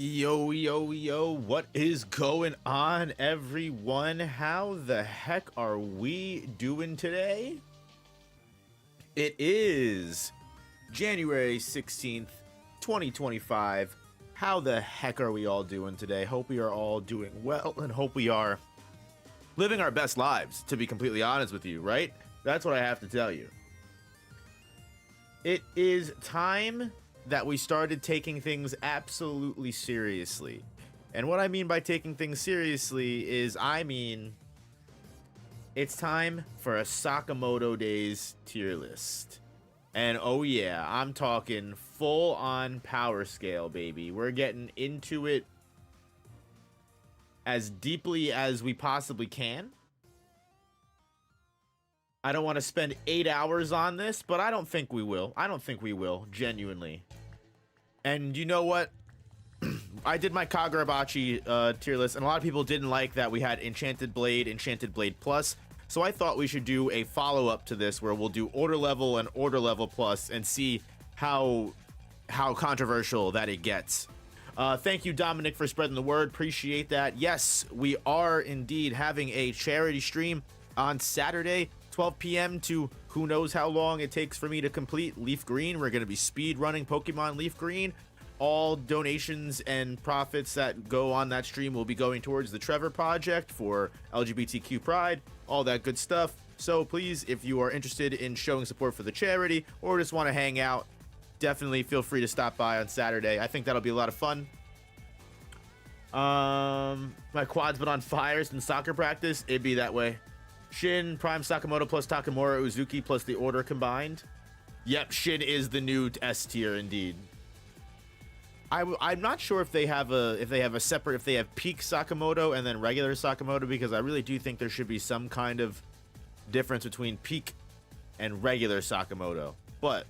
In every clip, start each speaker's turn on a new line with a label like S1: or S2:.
S1: Yo, yo, yo, what is going on, everyone? How the heck are we doing today? It is January 16th, 2025. How the heck are we all doing today? Hope we are all doing well and hope we are living our best lives, to be completely honest with you, right? That's what I have to tell you. It is time that we started taking things absolutely seriously. And what I mean by taking things seriously is, it's time for a Sakamoto Days tier list. And oh yeah, I'm talking full on power scale, baby. We're getting into it as deeply as we possibly can. I don't want to spend 8 hours on this, but I don't think we will. Genuinely. And you know what? I did my Kagurabachi tier list, and a lot of people didn't like that we had Enchanted Blade Plus. So I thought we should do a follow-up to this where we'll do Order Level and Order Level Plus and see how controversial that it gets. Thank you, Dominic, for spreading the word. Appreciate that. Yes, we are indeed having a charity stream on Saturday, 12 p.m. to who knows how long it takes for me to complete Leaf Green. We're going to be speed running Pokemon Leaf Green. All donations and profits that go on that stream will be going towards the Trevor Project for LGBTQ Pride, all that good stuff. So please, if you are interested in showing support for the charity or just want to hang out, definitely feel free to stop by on Saturday. I think that'll be a lot of fun. My quad's been on fire since soccer practice. It'd be that way. Shin, Prime Sakamoto plus Takamura Uzuki plus the order combined. Yep, Shin is the new S tier indeed. I'm not sure if they have peak Sakamoto and then regular Sakamoto, because I really do think there should be some kind of difference between peak and regular Sakamoto. But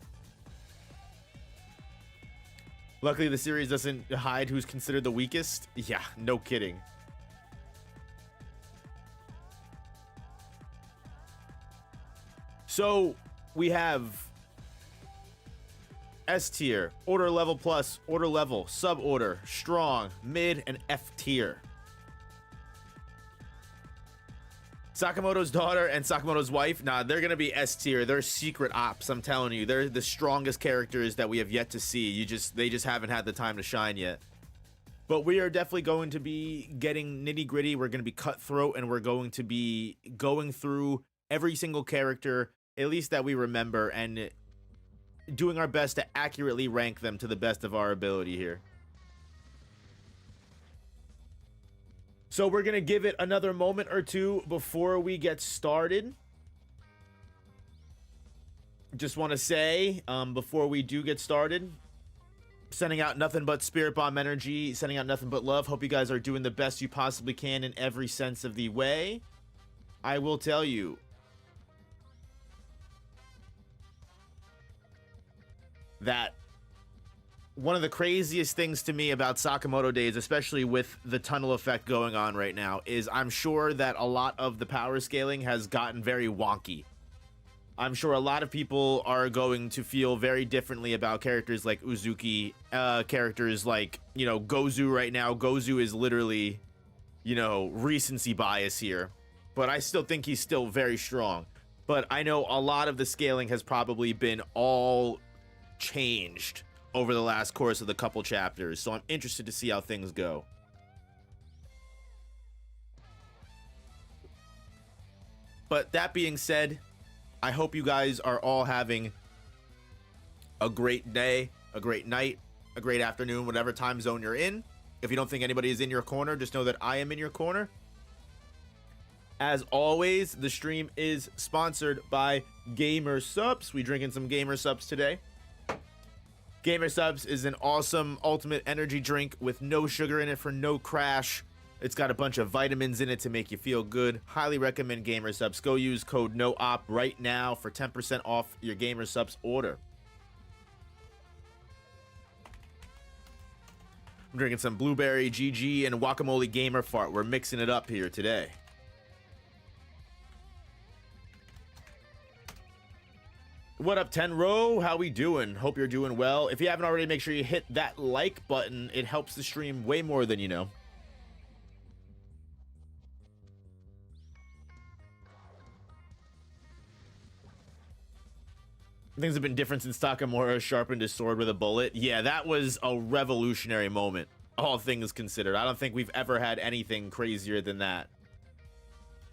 S1: luckily the series doesn't hide who's considered the weakest. Yeah, no kidding. So we have S tier, Order Level Plus, Order Level, Sub Order, Strong, Mid, and F tier. Sakamoto's daughter and Sakamoto's wife, nah, they're gonna be S tier. They're secret ops, I'm telling you. They're the strongest characters that we have yet to see. They just haven't had the time to shine yet. But we are definitely going to be getting nitty gritty. We're gonna be cutthroat, and we're going to be going through every single character, at least that we remember, and doing our best to accurately rank them to the best of our ability here. So we're gonna give it another moment or two before we get started. Just want to say, before we do get started, sending out nothing but spirit bomb energy, sending out nothing but love. Hope you guys are doing the best you possibly can in every sense of the way. I will tell you, that one of the craziest things to me about Sakamoto Days, especially with the tunnel effect going on right now, is I'm sure that a lot of the power scaling has gotten very wonky. I'm sure a lot of people are going to feel very differently about characters like Uzuki, characters like, Gozu right now. Gozu is literally, recency bias here, but I still think he's still very strong. But I know a lot of the scaling has probably been all changed over the last course of the couple chapters, so I'm interested to see how things go. But that being said, I hope you guys are all having a great day, a great night, a great afternoon, whatever time zone you're in. If you don't think anybody is in your corner, just know that I am in your corner. As always, the stream is sponsored by Gamer Subs. We drinking some Gamer Subs today. Gamer Subs is an awesome ultimate energy drink with no sugar in it for no crash. It's got a bunch of vitamins in it to make you feel good. Highly recommend Gamer Subs. Go use code NOOP right now for 10% off your Gamer Subs order. I'm drinking some blueberry GG and guacamole gamer fart. We're mixing it up here today. What up, Tenro? How we doing? Hope you're doing well. If you haven't already, make sure you hit that like button. It helps the stream way more than you know. Things have been different since Sakamoto sharpened his sword with a bullet. Yeah, that was a revolutionary moment, all things considered. I don't think we've ever had anything crazier than that.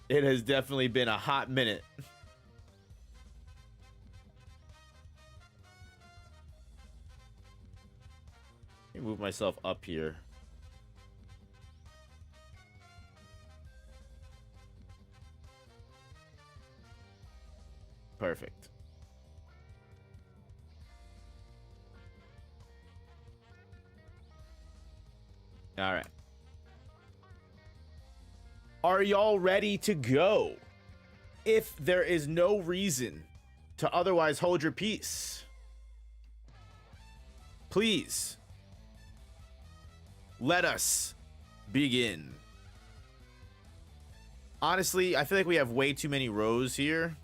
S1: It has definitely been a hot minute. Let me move myself up here. Perfect. All right. Are y'all ready to go? If there is no reason to otherwise hold your peace, please let us begin. Honestly, I feel like we have way too many rows here.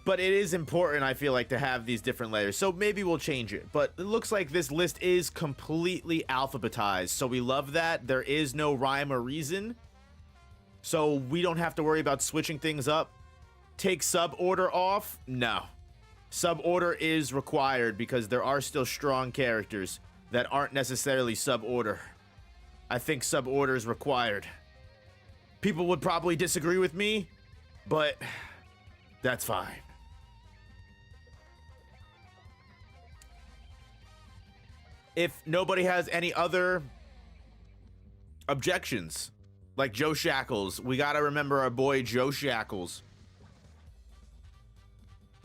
S1: But it is important, I feel like, to have these different layers. So maybe we'll change it. But it looks like this list is completely alphabetized. So we love that. There is no rhyme or reason. So we don't have to worry about switching things up. Take sub order off? No. Sub order is required because there are still strong characters that aren't necessarily sub order. I think sub order is required. People would probably disagree with me, but that's fine. If nobody has any other objections, like Joe Shackles, we gotta remember our boy Joe Shackles.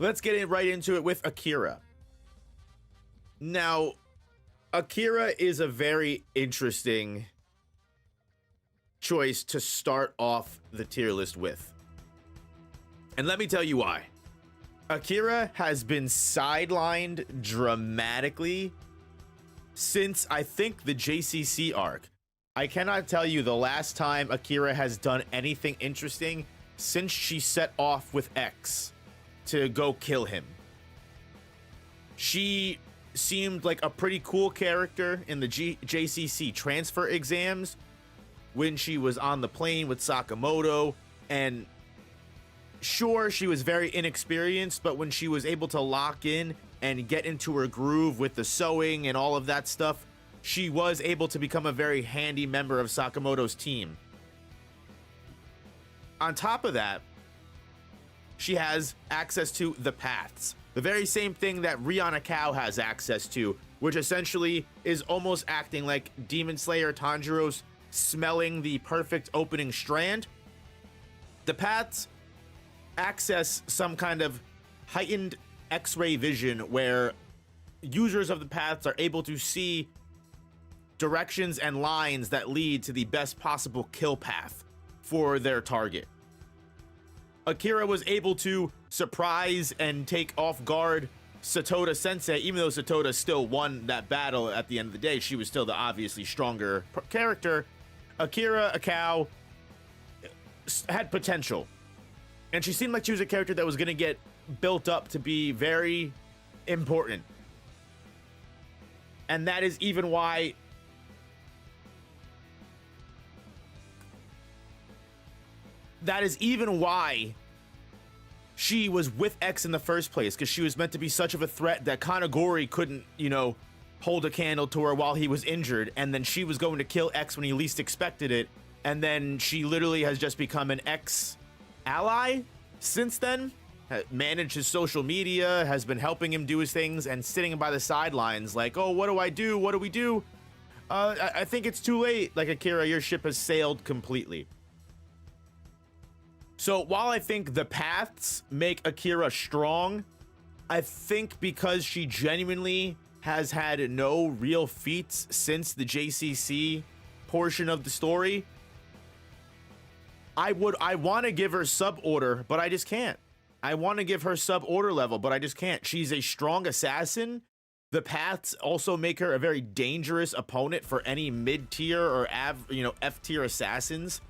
S1: Let's get right into it with Akira. Now, Akira is a very interesting choice to start off the tier list with. And let me tell you why. Akira has been sidelined dramatically since, I think, the JCC arc. I cannot tell you the last time Akira has done anything interesting since she set off with X to go kill him. She seemed like a pretty cool character in the JCC transfer exams when she was on the plane with Sakamoto, and sure, she was very inexperienced, but when she was able to lock in and get into her groove with the sewing and all of that stuff, she was able to become a very handy member of Sakamoto's team. On top of that, she has access to the paths, the very same thing that Rihanna Cow has access to, which essentially is almost acting like Demon Slayer Tanjiro's smelling the perfect opening strand. The paths access some kind of heightened X-ray vision where users of the paths are able to see directions and lines that lead to the best possible kill path for their target. Akira was able to surprise and take off guard Satoda Sensei, even though Satoda still won that battle at the end of the day. She was still the obviously stronger character. Akira, a cow, had potential. And she seemed like she was a character that was going to get built up to be very important. And that is even why she was with X in the first place, because she was meant to be such of a threat that Kanagori couldn't, hold a candle to her while he was injured, and then she was going to kill X when he least expected it, and then she literally has just become an X ally since then, managed his social media, has been helping him do his things, and sitting by the sidelines like, oh, what do I do? What do we do? I think it's too late. Like, Akira, your ship has sailed completely. So while I think the paths make Akira strong, I think because she genuinely has had no real feats since the JCC portion of the story, I want to give her sub order, but I just can't. I want to give her sub order level, but I just can't. She's a strong assassin, The paths also make her a very dangerous opponent for any mid-tier or F-tier assassins.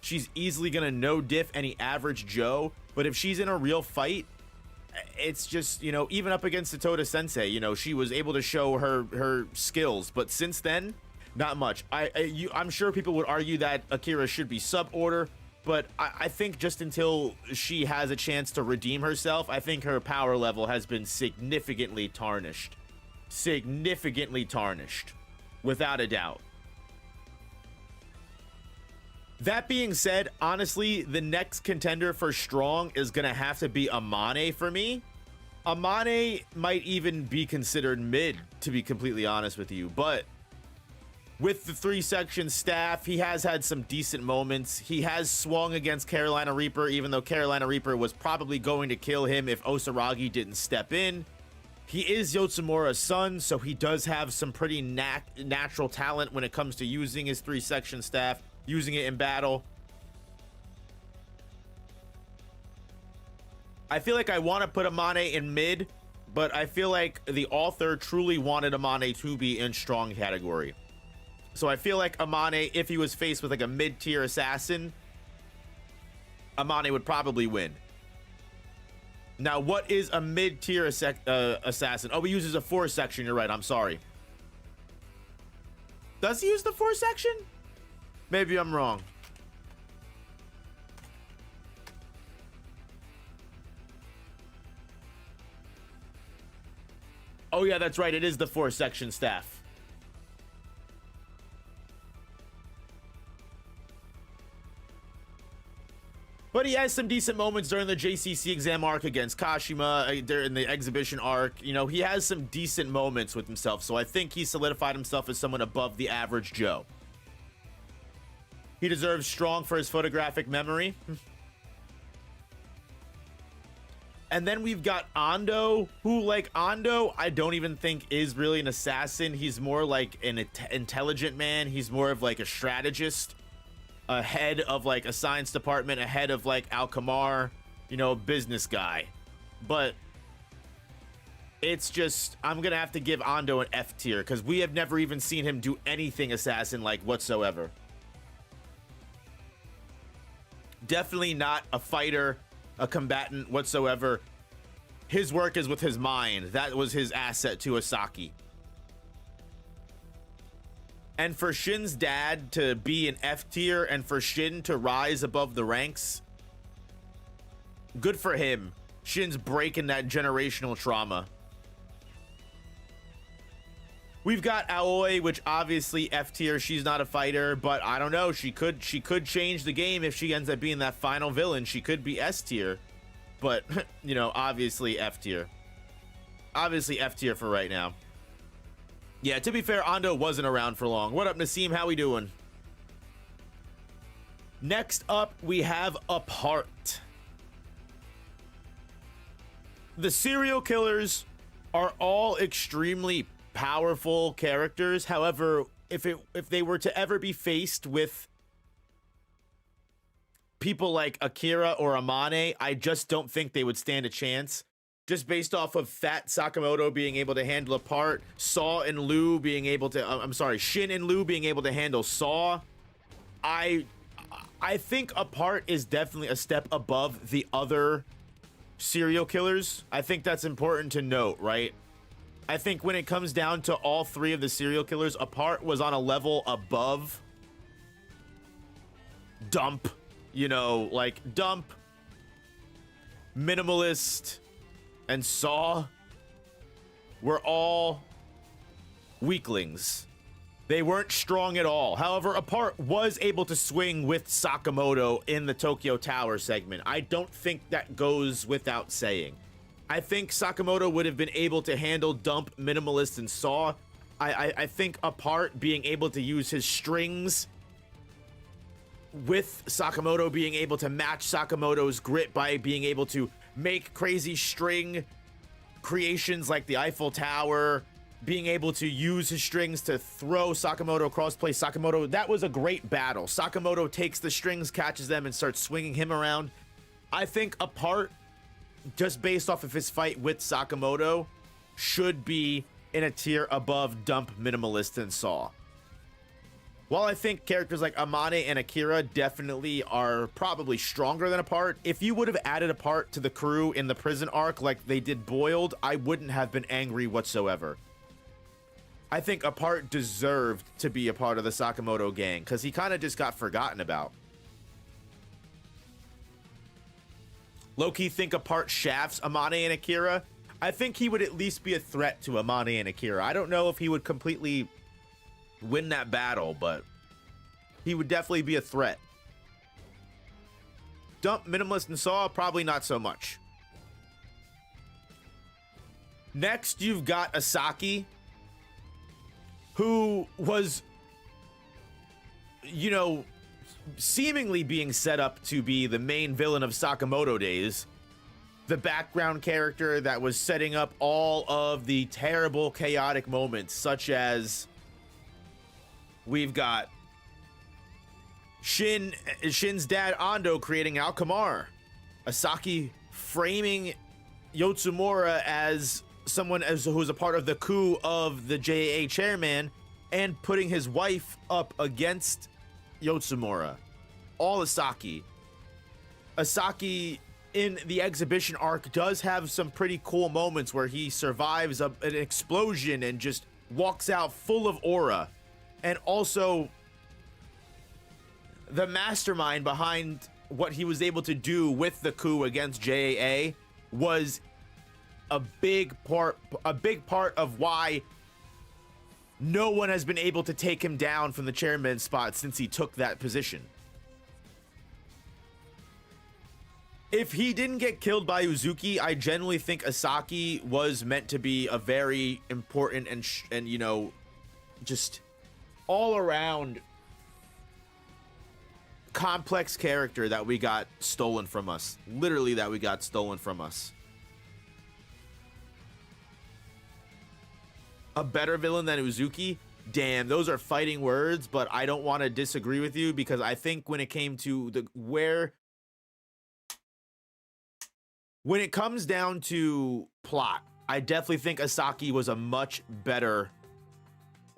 S1: She's easily gonna no-diff any average Joe, but if she's in a real fight, it's just, even up against Satoda Sensei, she was able to show her skills, but since then, not much. I'm sure people would argue that Akira should be sub-order, but I think just until she has a chance to redeem herself, I think her power level has been significantly tarnished. Significantly tarnished, without a doubt. That being said, honestly, the next contender for strong is gonna have to be Amane for me. Amane might even be considered mid, to be completely honest with you, but with the 3-section staff, he has had some decent moments. He has swung against Carolina Reaper, even though Carolina Reaper was probably going to kill him if Osaragi didn't step in. He is Yotsumura's son, so he does have some pretty natural talent when it comes to using his 3-section staff, using it in battle. I feel like I want to put Amane in mid, but I feel like the author truly wanted Amane to be in strong category. So I feel like Amane, if he was faced with like a mid-tier assassin, Amane would probably win. Now, what is a mid-tier assassin? Oh, he uses a 4-section. You're right. I'm sorry. Does he use the 4-section? Maybe I'm wrong. Oh, yeah, that's right. It is the 4-section staff. But he has some decent moments during the JCC exam arc against Kashima, during the exhibition arc. He has some decent moments with himself, so I think he solidified himself as someone above the average Joe. He deserves strong for his photographic memory. And then we've got Ando, who, like, Ando, I don't even think is really an assassin. He's more like an intelligent man. He's more of like a strategist. A head of like a science department, a head of like Alkamar, business guy. But it's just, I'm gonna have to give Ando an F tier because we have never even seen him do anything assassin like whatsoever. Definitely not a fighter, a combatant whatsoever. His work is with his mind. That was his asset to Asaki. And for Shin's dad to be an F tier and for Shin to rise above the ranks, good for him. Shin's breaking that generational trauma. We've got Aoi, which obviously F tier. She's not a fighter, but I don't know. She could change the game if she ends up being that final villain. She could be S tier, but obviously F tier. Obviously F tier for right now. Yeah, to be fair, Ando wasn't around for long. What up, Nassim? How we doing? Next up, we have Apart. The serial killers are all extremely powerful characters. However, if they were to ever be faced with people like Akira or Amane, I just don't think they would stand a chance. Just based off of Fat Sakamoto being able to handle Apart, Saw and Lu being able to, Shin and Lu being able to handle Saw. I think Apart is definitely a step above the other serial killers. I think that's important to note, right? I think when it comes down to all 3 of the serial killers, Apart was on a level above Dump, like Dump, Minimalist, and Saw were all weaklings. They weren't strong at all. However, Apart was able to swing with Sakamoto in the Tokyo Tower segment. I don't think that goes without saying. I think Sakamoto would have been able to handle Dump, Minimalist, and Saw. I think Apart being able to use his strings with Sakamoto being able to match Sakamoto's grit by being able to make crazy string creations like the Eiffel Tower, being able to use his strings to throw Sakamoto, crossplay Sakamoto. That was a great battle. Sakamoto takes the strings, catches them, and starts swinging him around. I think Apart, just based off of his fight with Sakamoto, should be in a tier above Dump, Minimalist, and Saw. While I think characters like Amane and Akira definitely are probably stronger than Apart, if you would have added Apart to the crew in the prison arc like they did Boiled, I wouldn't have been angry whatsoever. I think Apart deserved to be a part of the Sakamoto gang because he kind of just got forgotten about. Low-key think Apart shafts Amane and Akira. I think he would at least be a threat to Amane and Akira. I don't know if he would completely win that battle, but he would definitely be a threat. Dump, Minimalist, and Saw, probably not so much. Next, you've got Asaki, who was, you know, seemingly being set up to be the main villain of Sakamoto days. The background character that was setting up all of the terrible, chaotic moments, such as we've got Shin's dad Ando creating Alkamar, Asaki framing Yotsumura as someone who's a part of the coup of the JAA chairman and putting his wife up against Yotsumura. All Asaki. Asaki in the exhibition arc does have some pretty cool moments where he survives an explosion and just walks out full of aura. And also, the mastermind behind what he was able to do with the coup against JAA was a big part of why no one has been able to take him down from the chairman spot since he took that position. If he didn't get killed by Uzuki, I genuinely think Asaki was meant to be a very important and you know, just all around complex character that we got stolen from us. Literally that we got stolen from us. A better villain than Uzuki? Damn, those are fighting words, but I don't want to disagree with you because I think when it came to when it comes down to plot, I definitely think Asaki was a much better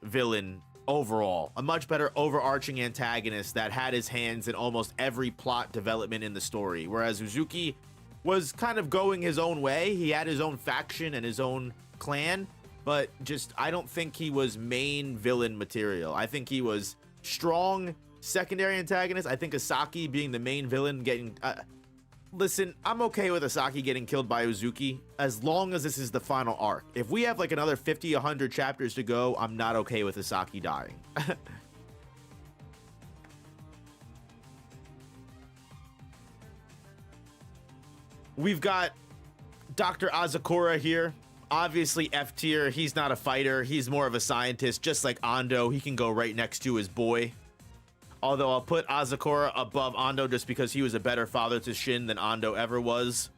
S1: villain overall, a much better overarching antagonist that had his hands in almost every plot development in the story, whereas Uzuki was kind of going his own way. He had his own faction and his own clan, but just I don't think he was main villain material. I think he was strong secondary antagonist. I think Asaki being the main villain getting listen, I'm okay with Asaki getting killed by Uzuki as long as this is the final arc. If we have like another 50, 100 chapters to go, I'm not okay with Asaki dying. We've got Dr. Azakura here. Obviously F tier. He's not a fighter. He's more of a scientist, just like Ando. He can go right next to his boy. Although I'll put Azakura above Ando just because he was a better father to Shin than Ando ever was.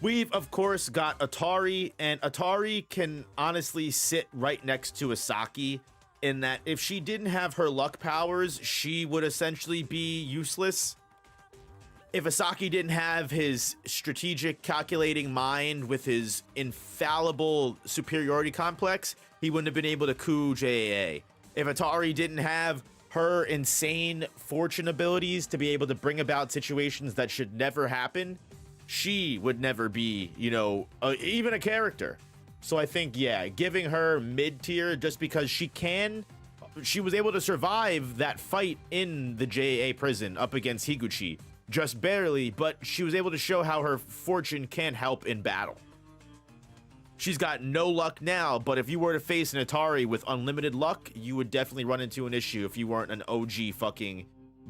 S1: We've, of course, got Atari, and Atari can honestly sit right next to Asaki in that if she didn't have her luck powers, she would essentially be useless. If Asaki didn't have his strategic calculating mind with his infallible superiority complex, he wouldn't have been able to coup JAA. If Atari didn't have her insane fortune abilities to be able to bring about situations that should never happen, she would never be, you know, even a character. So I think, yeah, giving her mid-tier just because she was able to survive that fight in the JAA prison up against Higuchi. Just barely, but she was able to show how her fortune can help in battle. She's got no luck now, but if you were to face an Atari with unlimited luck, you would definitely run into an issue if you weren't an OG fucking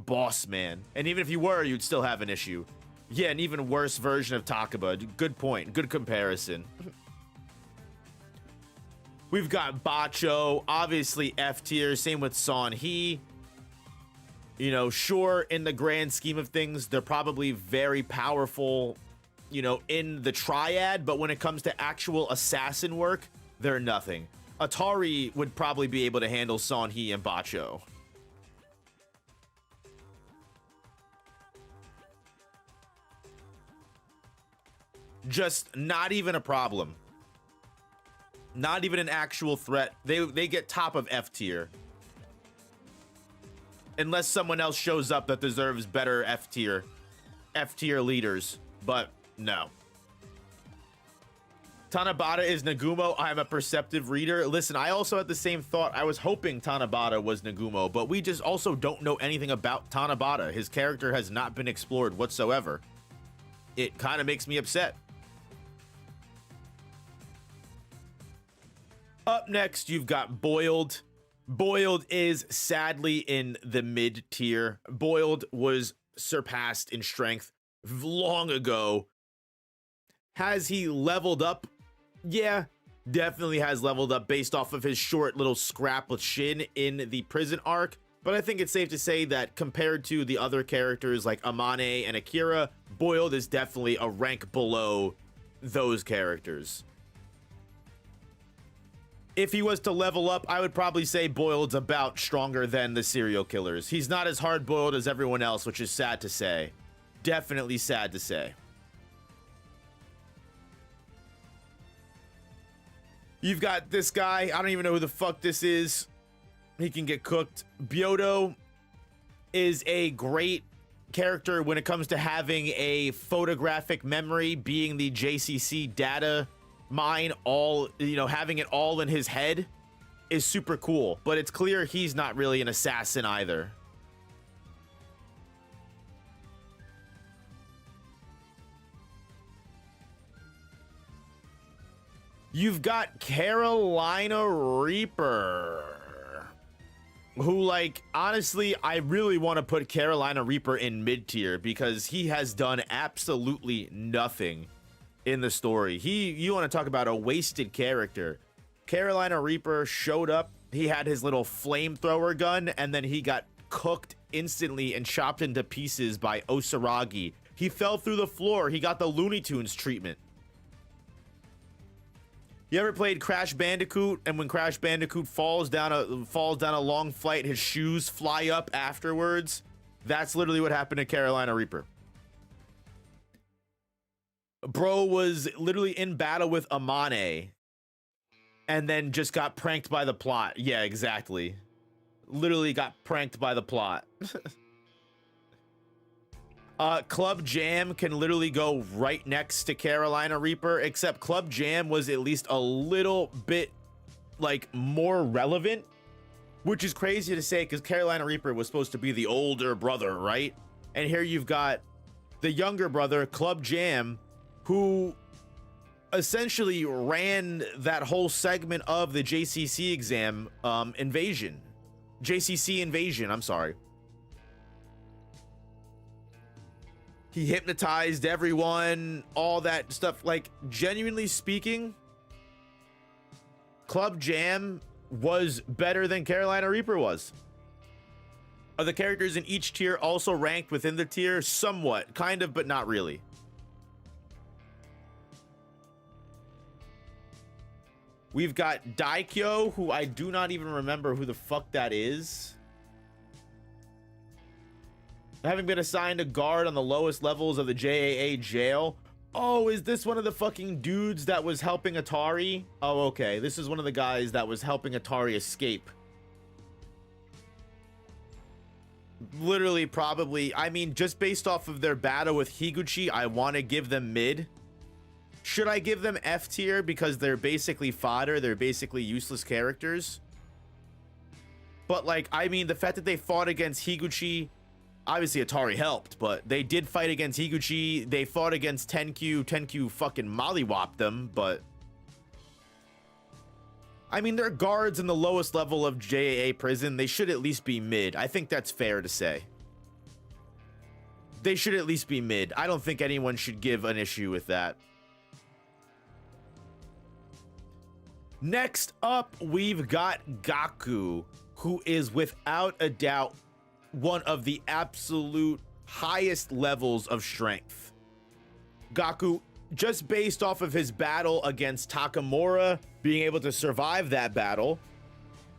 S1: boss man. And even if you were, you'd still have an issue. Yeah, an even worse version of Takaba. Good point. Good comparison. We've got Bacho, obviously F tier. Same with Son-hee. You know, sure, in the grand scheme of things, they're probably very powerful, you know, in the triad, but when it comes to actual assassin work, they're nothing. Atari would probably be able to handle Son-hee and Bacho. Just not even a problem. Not even an actual threat. They get top of F tier. Unless someone else shows up that deserves better F tier leaders, but no. Tanabata is Nagumo. I'm a perceptive reader. Listen, I also had the same thought. I was hoping Tanabata was Nagumo, but we just also don't know anything about Tanabata. His character has not been explored whatsoever. It kind of makes me upset. Up next, you've got Boiled. Boiled is sadly in the mid tier. Boiled was surpassed in strength long ago. Has he leveled up? Yeah, definitely has leveled up based off of his short little scrap with Shin in the prison arc. But I think it's safe to say that compared to the other characters like Amane and Akira, Boiled is definitely a rank below those characters. If he was to level up, I would probably say Boiled's about stronger than the serial killers. He's not as hard-boiled as everyone else, which is sad to say. Definitely sad to say. You've got this guy. I don't even know who the fuck this is. He can get cooked. Byodo is a great character when it comes to having a photographic memory, being the JCC data mine, all, you know, having it all in his head is super cool, but it's clear he's not really an assassin either. You've got Carolina Reaper, who, like, honestly, I really want to put Carolina Reaper in mid tier because he has done absolutely nothing in the story. You want to talk about a wasted character. Carolina Reaper showed up, he had his little flamethrower gun, and then he got cooked instantly and chopped into pieces by Osaragi. He fell through the floor. He got the Looney Tunes treatment. You ever played Crash Bandicoot, and when Crash Bandicoot falls down a long flight, his shoes fly up afterwards? That's literally what happened to Carolina Reaper. Bro was literally in battle with Amane and then just got pranked by the plot. Yeah, exactly. Literally got pranked by the plot. Club Jam can literally go right next to Carolina Reaper, except Club Jam was at least a little bit, like, more relevant, which is crazy to say because Carolina Reaper was supposed to be the older brother, right? And here you've got the younger brother, Club Jam, who essentially ran that whole segment of the JCC exam invasion. JCC invasion, I'm sorry. He hypnotized everyone, all that stuff. Like, genuinely speaking, Club Jam was better than Carolina Reaper was. Are the characters in each tier also ranked within the tier? Somewhat, kind of, but not really. We've got Daikyo, who I do not even remember who the fuck that is. Having been assigned a guard on the lowest levels of the JAA jail. Oh, is this one of the fucking dudes that was helping Atari? Oh, okay. This is one of the guys that was helping Atari escape. Literally, probably. I mean, just based off of their battle with Higuchi, I want to give them mid. Should I give them F tier because they're basically fodder? They're basically useless characters. But, like, I mean, the fact that they fought against Higuchi, obviously Atari helped, but they did fight against Higuchi. They fought against Tenkyu. Tenkyu fucking mollywopped them, but I mean, they're guards in the lowest level of JAA prison. They should at least be mid. I think that's fair to say. They should at least be mid. I don't think anyone should give an issue with that. Next up, we've got Gaku, who is without a doubt one of the absolute highest levels of strength. Gaku, just based off of his battle against Takamura, being able to survive that battle,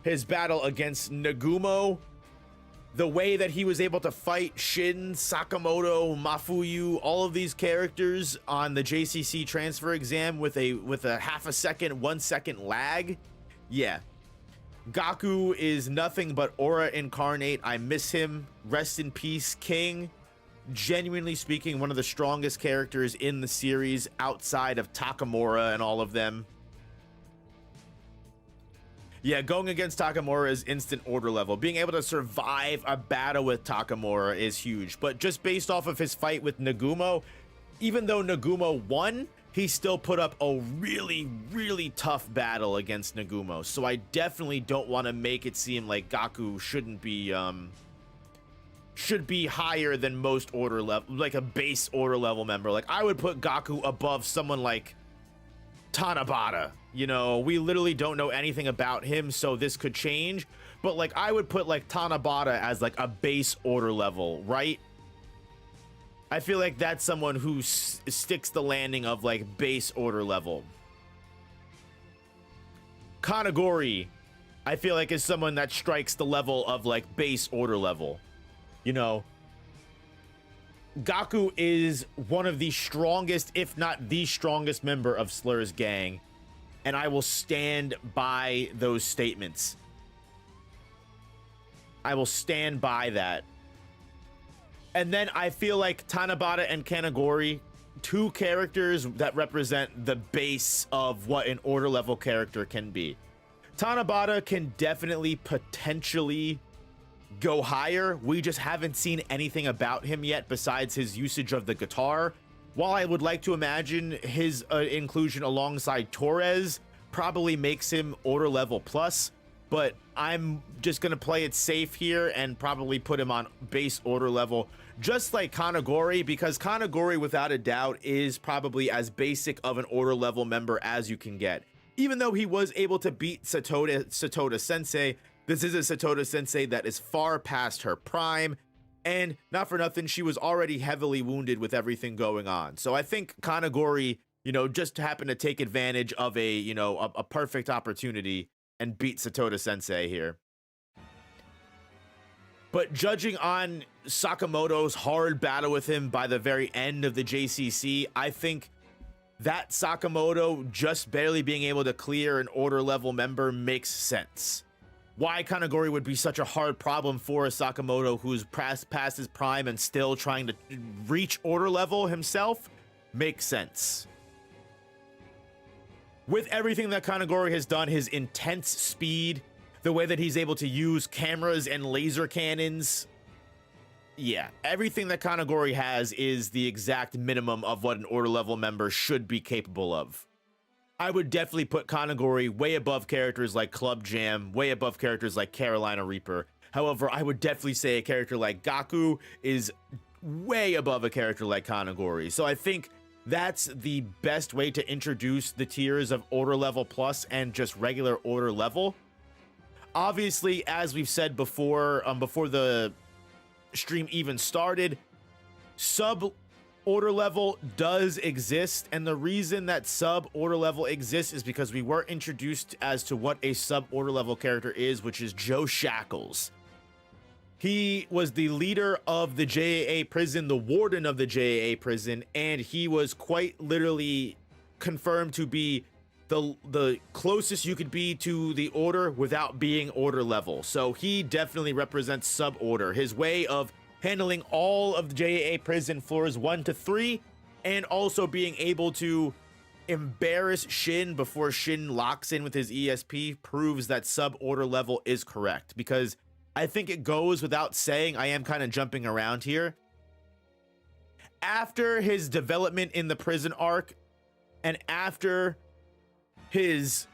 S1: his battle against Nagumo, the way that he was able to fight Shin, Sakamoto, Mafuyu, all of these characters on the JCC transfer exam with a half a second, 1 second lag. Yeah. Gaku is nothing but aura incarnate. I miss him. Rest in peace, King. Genuinely speaking, one of the strongest characters in the series outside of Takamura and all of them. Yeah, going against Takamura is instant order level. Being able to survive a battle with Takamura is huge. But just based off of his fight with Nagumo, even though Nagumo won, he still put up a really, really tough battle against Nagumo. So I definitely don't want to make it seem like Gaku should be higher than most order level, like a base order level member. Like, I would put Gaku above someone like Tanabata. You know, we literally don't know anything about him, so this could change. But like, I would put like Tanabata as like a base order level, right? I feel like that's someone who sticks the landing of like base order level. Kanagori, I feel like is someone that strikes the level of like base order level. You know, Gaku is one of the strongest, if not the strongest member of Slur's gang. And I will stand by those statements. I will stand by that. And then I feel like Tanabata and Kanagori, two characters that represent the base of what an order level character can be. Tanabata can definitely potentially go higher. We just haven't seen anything about him yet besides his usage of the guitar. While I would like to imagine his inclusion alongside Torres probably makes him order level plus, but I'm just gonna play it safe here and probably put him on base order level, just like Kanagori, because Kanagori without a doubt is probably as basic of an order level member as you can get. Even though he was able to beat Satoda Sensei, this is a Satoda Sensei that is far past her prime, and not for nothing, she was already heavily wounded with everything going on. So I think Kanagori, you know, just happened to take advantage of a, you know, a perfect opportunity and beat Satoda Sensei here. But judging on Sakamoto's hard battle with him by the very end of the JCC, I think that Sakamoto just barely being able to clear an order level member makes sense. Why Kanagori would be such a hard problem for a Sakamoto who's past his prime and still trying to reach order level himself makes sense. With everything that Kanagori has done, his intense speed, the way that he's able to use cameras and laser cannons, yeah, everything that Kanagori has is the exact minimum of what an order level member should be capable of. I would definitely put Kanagori way above characters like Club Jam, way above characters like Carolina Reaper. However, I would definitely say a character like Gaku is way above a character like Kanagori. So I think that's the best way to introduce the tiers of order level plus and just regular order level. Obviously, as we've said before, before the stream even started, sub order level does exist, and the reason that sub order level exists is because we were introduced as to what a sub order level character is, which is Joe Shackles. He was the leader of the JAA prison, the warden of the JAA prison, and he was quite literally confirmed to be the closest you could be to the order without being order level. So he definitely represents sub order. His way of handling all of the JAA prison floors 1 to 3, and also being able to embarrass Shin before Shin locks in with his ESP proves that sub order level is correct, because I think it goes without saying, I am kind of jumping around here. After his development in the prison arc, and after his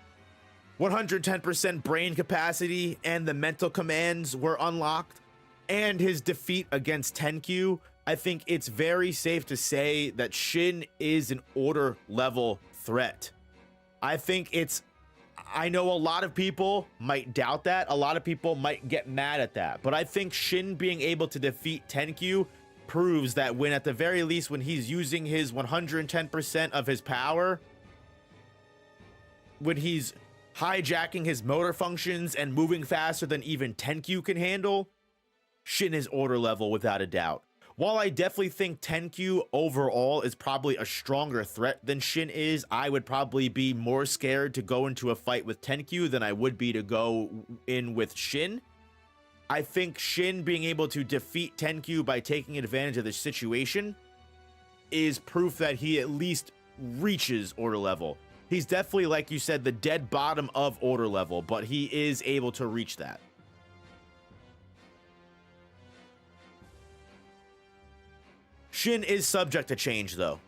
S1: 110% brain capacity and the mental commands were unlocked, and his defeat against Tenkyu, I think it's very safe to say that Shin is an order level threat. I know a lot of people might doubt that, a lot of people might get mad at that, but I think Shin being able to defeat Tenkyu proves that when, at the very least, when he's using his 110% of his power, when he's hijacking his motor functions and moving faster than even Tenkyu can handle, Shin is order level without a doubt. While I definitely think Tenkyu overall is probably a stronger threat than Shin is, I would probably be more scared to go into a fight with Tenkyu than I would be to go in with Shin. I think Shin being able to defeat Tenkyu by taking advantage of the situation is proof that he at least reaches order level. He's definitely, like you said, the dead bottom of order level, but he is able to reach that. Shin is subject to change, though.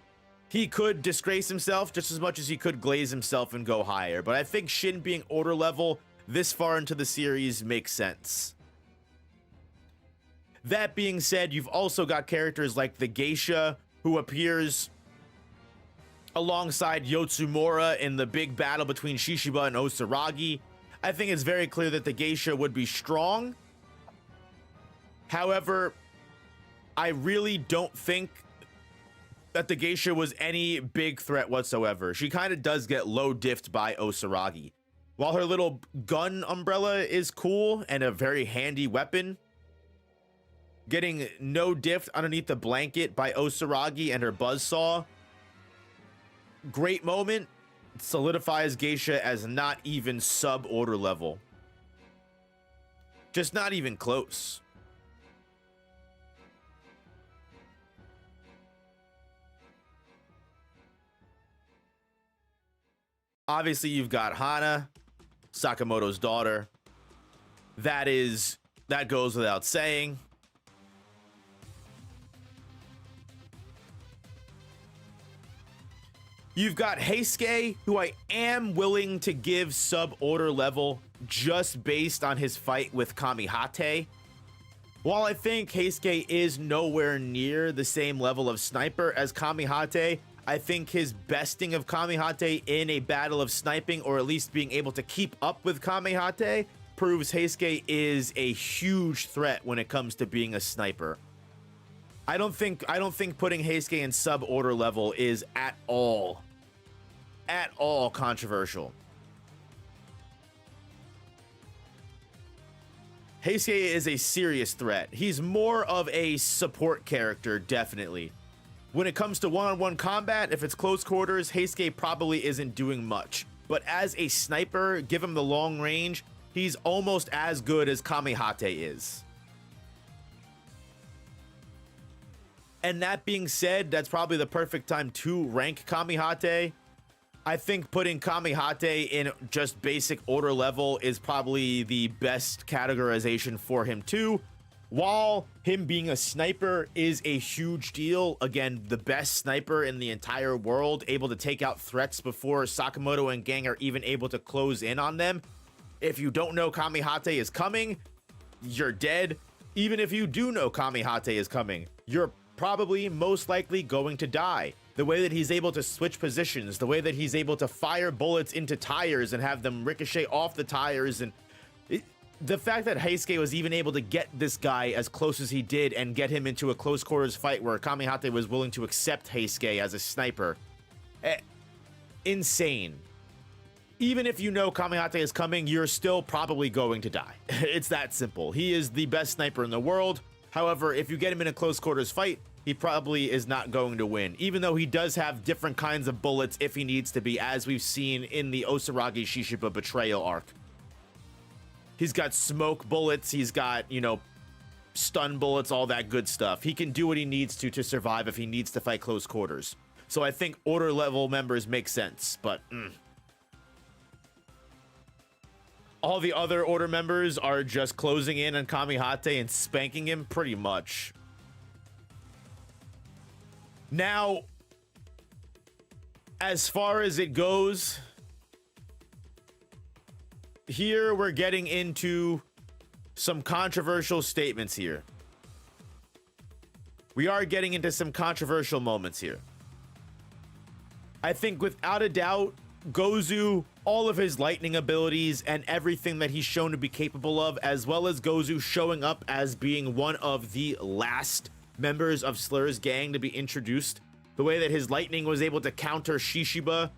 S1: He could disgrace himself just as much as he could glaze himself and go higher, but I think Shin being order level this far into the series makes sense. That being said, you've also got characters like the Geisha, who appears alongside Yotsumura in the big battle between Shishiba and Osaragi. I think it's very clear that the Geisha would be strong. However, I really don't think that the Geisha was any big threat whatsoever. She kind of does get low diffed by Osaragi. While her little gun umbrella is cool and a very handy weapon, getting no diffed underneath the blanket by Osaragi and her buzzsaw, great moment, solidifies Geisha as not even sub-order level. Just not even close. Obviously, you've got Hana, Sakamoto's daughter. That goes without saying. You've got Heisuke, who I am willing to give sub-order level just based on his fight with Kamihate. While I think Heisuke is nowhere near the same level of sniper as Kamihate, I think his besting of Kamihate in a battle of sniping, or at least being able to keep up with Kamihate, proves Heisuke is a huge threat when it comes to being a sniper. I don't think putting Heisuke in sub-order level is at all controversial. Heisuke is a serious threat. He's more of a support character, definitely. When it comes to one-on-one combat, if it's close quarters, Heisuke probably isn't doing much. But as a sniper, give him the long range, he's almost as good as Kamihate is. And that being said, that's probably the perfect time to rank Kamihate. I think putting Kamihate in just basic order level is probably the best categorization for him too. While him being a sniper is a huge deal, again, the best sniper in the entire world, able to take out threats before Sakamoto and gang are even able to close in on them. If you don't know Kamihate is coming, you're dead. Even if you do know Kamihate is coming, you're probably most likely going to die. The way that he's able to switch positions, the way that he's able to fire bullets into tires and have them ricochet off the tires, and the fact that Heisuke was even able to get this guy as close as he did and get him into a close quarters fight where Kamihate was willing to accept Heisuke as a sniper. Insane. Even if you know Kamihate is coming, you're still probably going to die. It's that simple. He is the best sniper in the world. However, if you get him in a close quarters fight, he probably is not going to win, even though he does have different kinds of bullets if he needs to be, as we've seen in the Osaragi Shishiba betrayal arc. He's got smoke bullets, he's got, stun bullets, all that good stuff. He can do what he needs to survive if he needs to fight close quarters. So I think order level members make sense, but all the other order members are just closing in on Kamihate and spanking him pretty much. Now, as far as it goes, here we're getting into some controversial statements here. We are getting into some controversial moments here. I think without a doubt, Gozu, all of his lightning abilities and everything that he's shown to be capable of, as well as Gozu showing up as being one of the last members of Slur's gang to be introduced, the way that his lightning was able to counter Shishiba,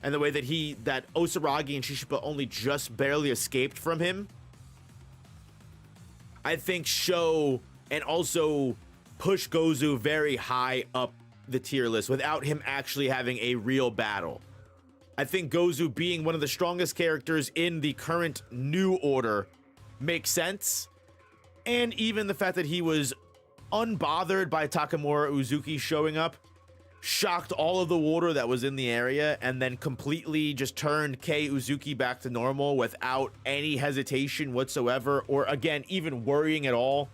S1: and the way that Osaragi and Shishiba only just barely escaped from him. I think show and also push Gozu very high up the tier list without him actually having a real battle. I think Gozu being one of the strongest characters in the current new order makes sense. And even the fact that he was unbothered by Takamura Uzuki showing up shocked all of the water that was in the area, and then completely just turned Kei Uzuki back to normal without any hesitation whatsoever, or again, even worrying at all.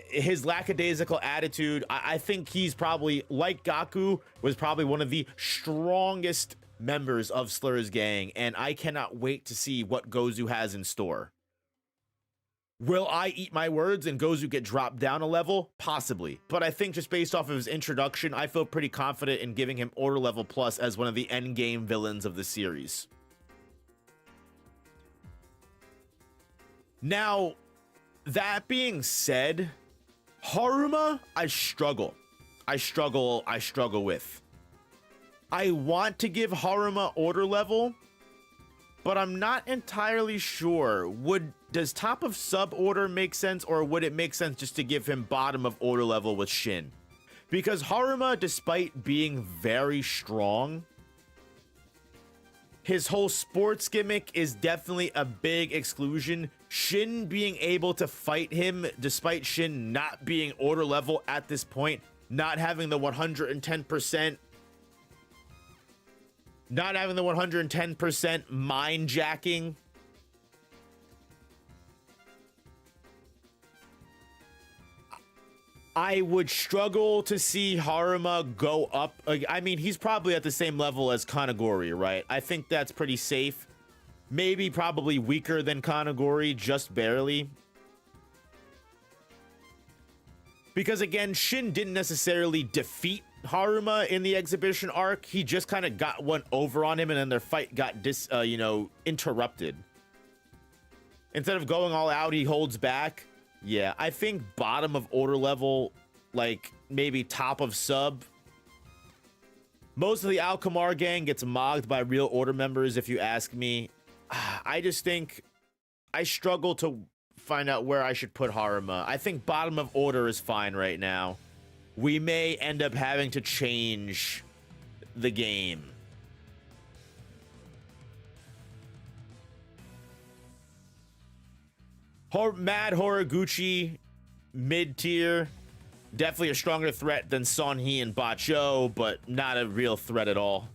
S1: His lackadaisical attitude, I think he's probably, like Gaku, was probably one of the strongest members of Slur's gang, and I cannot wait to see what Gozu has in store. Will I eat my words and Gozu get dropped down a level? Possibly. But I think just based off of his introduction, I feel pretty confident in giving him Order Level Plus as one of the endgame villains of the series. Now, that being said, Haruma, I struggle with. I want to give Haruma Order Level, but I'm not entirely sure. Does top of sub order make sense, or would it make sense just to give him bottom of order level with Shin? Because Haruma, despite being very strong, his whole sports gimmick is definitely a big exclusion. Shin being able to fight him, despite Shin not being order level at this point, not having the 110%, mind jacking. I would struggle to see Haruma go up. I mean, he's probably at the same level as Kanagori, right? I think that's pretty safe. Maybe probably weaker than Kanagori, just barely. Because again, Shin didn't necessarily defeat Haruma in the exhibition arc. He just kind of got one over on him, and then their fight got interrupted. Instead of going all out, he holds back. Yeah, I think bottom of order level, like maybe top of sub. Most of the Alkamar gang gets mogged by real order members, if you ask me. I just think I struggle to find out where I should put Haruma. I think bottom of order is fine right now. We may end up having to change the game. Mad Horiguchi, mid-tier. Definitely a stronger threat than Sonhee and Bacho, but not a real threat at all.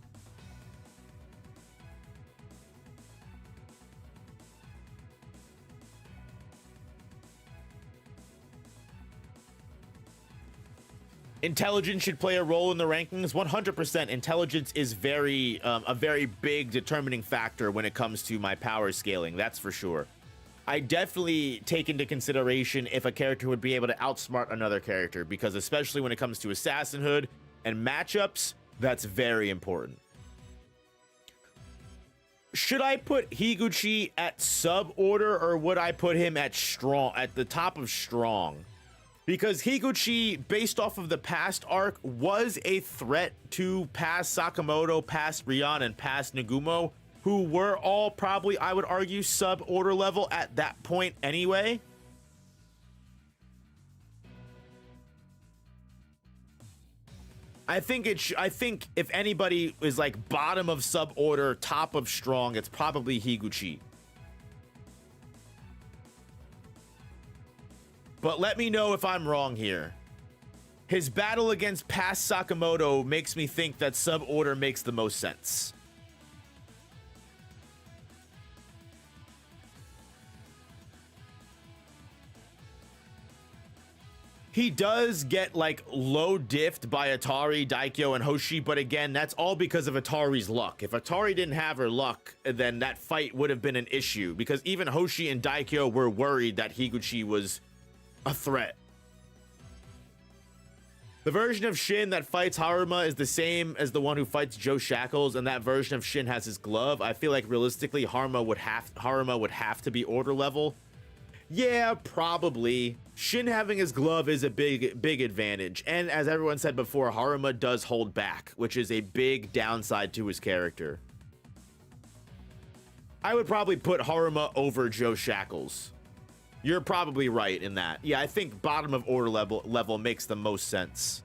S1: Intelligence should play a role in the rankings. 100%. Intelligence is a very big determining factor when it comes to my power scaling. That's for sure. I definitely take into consideration if a character would be able to outsmart another character, because especially when it comes to assassinhood and matchups, that's very important. Should I put Higuchi at sub order, or would I put him at strong, at the top of strong? Because Higuchi, based off of the past arc, was a threat to past Sakamoto, past Rion, and past Nagumo, who were all probably, I would argue, sub order level at that point anyway. I think if anybody is like bottom of sub order, top of strong, it's probably Higuchi. But let me know if I'm wrong here. His battle against past Sakamoto makes me think that sub order makes the most sense. He does get like low diffed by Atari, Daikyo, and Hoshi, but again, that's all because of Atari's luck. If Atari didn't have her luck, then that fight would have been an issue, because even Hoshi and Daikyo were worried that Higuchi was a threat. The version of Shin that fights Haruma is the same as the one who fights Joe Shackles, and that version of Shin has his glove. I feel like realistically Haruma would have to be order level. Yeah, probably. Shin having his glove is a big advantage, and as everyone said before, Haruma does hold back, which is a big downside to his character. I would probably put Haruma over Joe Shackles. You're probably right in that. Yeah, I think bottom of order level makes the most sense.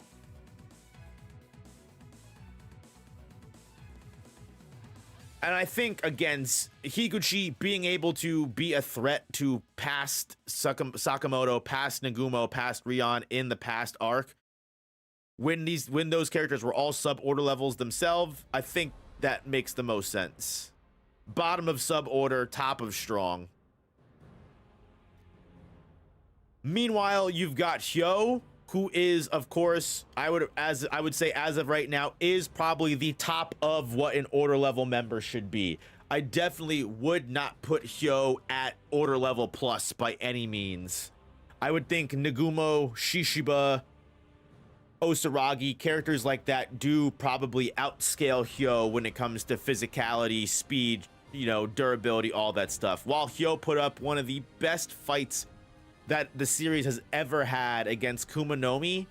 S1: And I think, again, Higuchi being able to be a threat to past Sakamoto, past Nagumo, past Rion in the past arc, when those characters were all sub-order levels themselves, I think that makes the most sense. Bottom of sub-order, top of strong. Meanwhile, you've got Hyo, who is, of course, I would say as of right now, is probably the top of what an order level member should be. I definitely would not put Hyo at order level plus by any means. I would think Nagumo, Shishiba, Osaragi, characters like that do probably outscale Hyo when it comes to physicality, speed, you know, durability, all that stuff. While Hyo put up one of the best fights that the series has ever had against Kumanomi,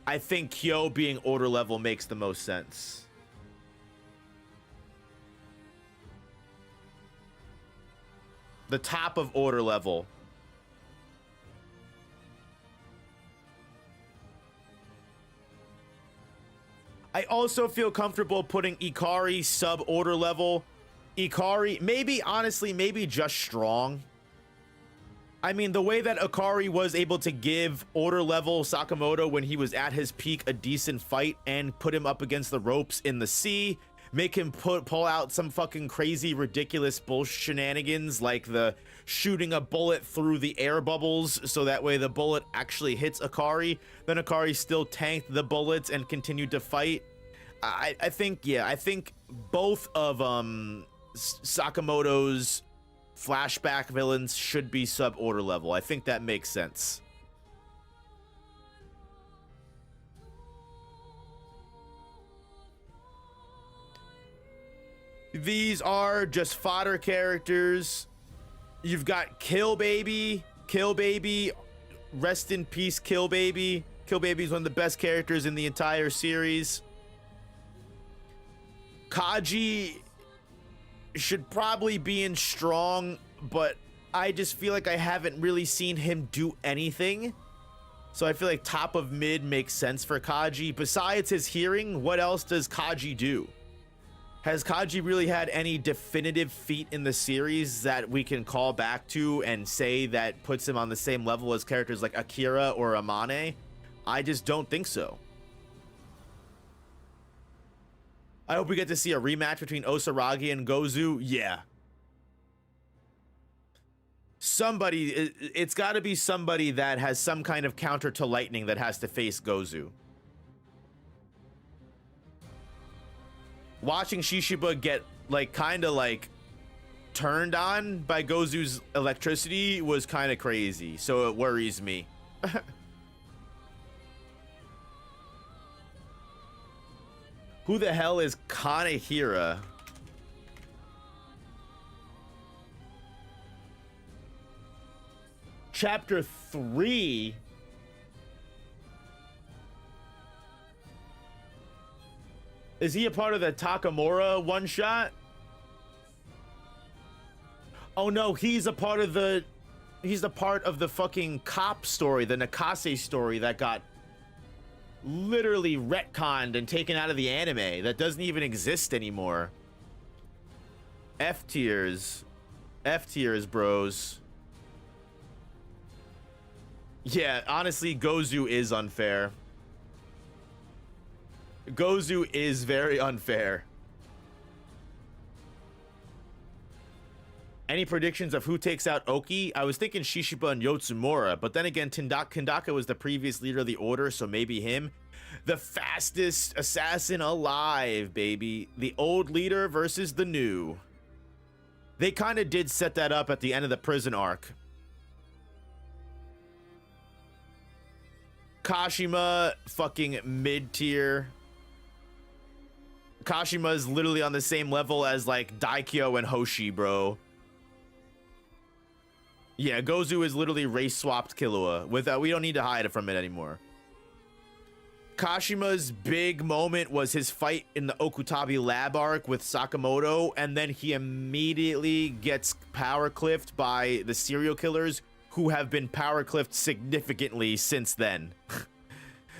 S1: I think Hyo being order level makes the most sense. The top of order level. I also feel comfortable putting Ikari sub order level. Ikari, maybe, honestly, maybe just strong. I mean, the way that Ikari was able to give order level Sakamoto when he was at his peak a decent fight and put him up against the ropes in the sea, make him pull out some fucking crazy, ridiculous bullshit shenanigans like the shooting a bullet through the air bubbles so that way the bullet actually hits Ikari. Then Ikari still tanked the bullets and continued to fight. I think, yeah, I think both of Sakamoto's flashback villains should be sub-order level. I think that makes sense. These are just fodder characters. You've got Kill Baby. Kill Baby, rest in peace, Kill Baby. Kill Baby is one of the best characters in the entire series. Kaji should probably be in strong, but I just feel like I haven't really seen him do anything. So I feel like top of mid makes sense for Kaji. Besides his hearing, what else does Kaji do? Has Kaji really had any definitive feat in the series that we can call back to and say that puts him on the same level as characters like Akira or Amane? I just don't think so. I hope we get to see a rematch between Osaragi and Gozu. Yeah. Somebody, it's got to be somebody that has some kind of counter to lightning that has to face Gozu. Watching Shishiba get like kind of like turned on by Gozu's electricity was kind of crazy, so it worries me. Who the hell is Kanehira? Chapter 3. Is he a part of the Takamura one shot? Oh no, he's a part of the fucking cop story, the Nakase story that got literally retconned and taken out of the anime. That doesn't even exist anymore. F tiers. F tiers, bros. Yeah, honestly, Gozu is unfair. Gozu is very unfair. Any predictions of who takes out Oki? I was thinking Shishiba and Yotsumura, but then again, Kendaka was the previous leader of the Order, so maybe him. The fastest assassin alive, baby. The old leader versus the new. They kind of did set that up at the end of the prison arc. Kashima, fucking mid-tier. Kashima is literally on the same level as like Daikyo and Hoshi, bro. Yeah, Gozu is literally race swapped Killua. We don't need to hide it from it anymore. Kashima's big moment was his fight in the Okutabi lab arc with Sakamoto, and then he immediately gets power cliffed by the serial killers, who have been power cliffed significantly since then.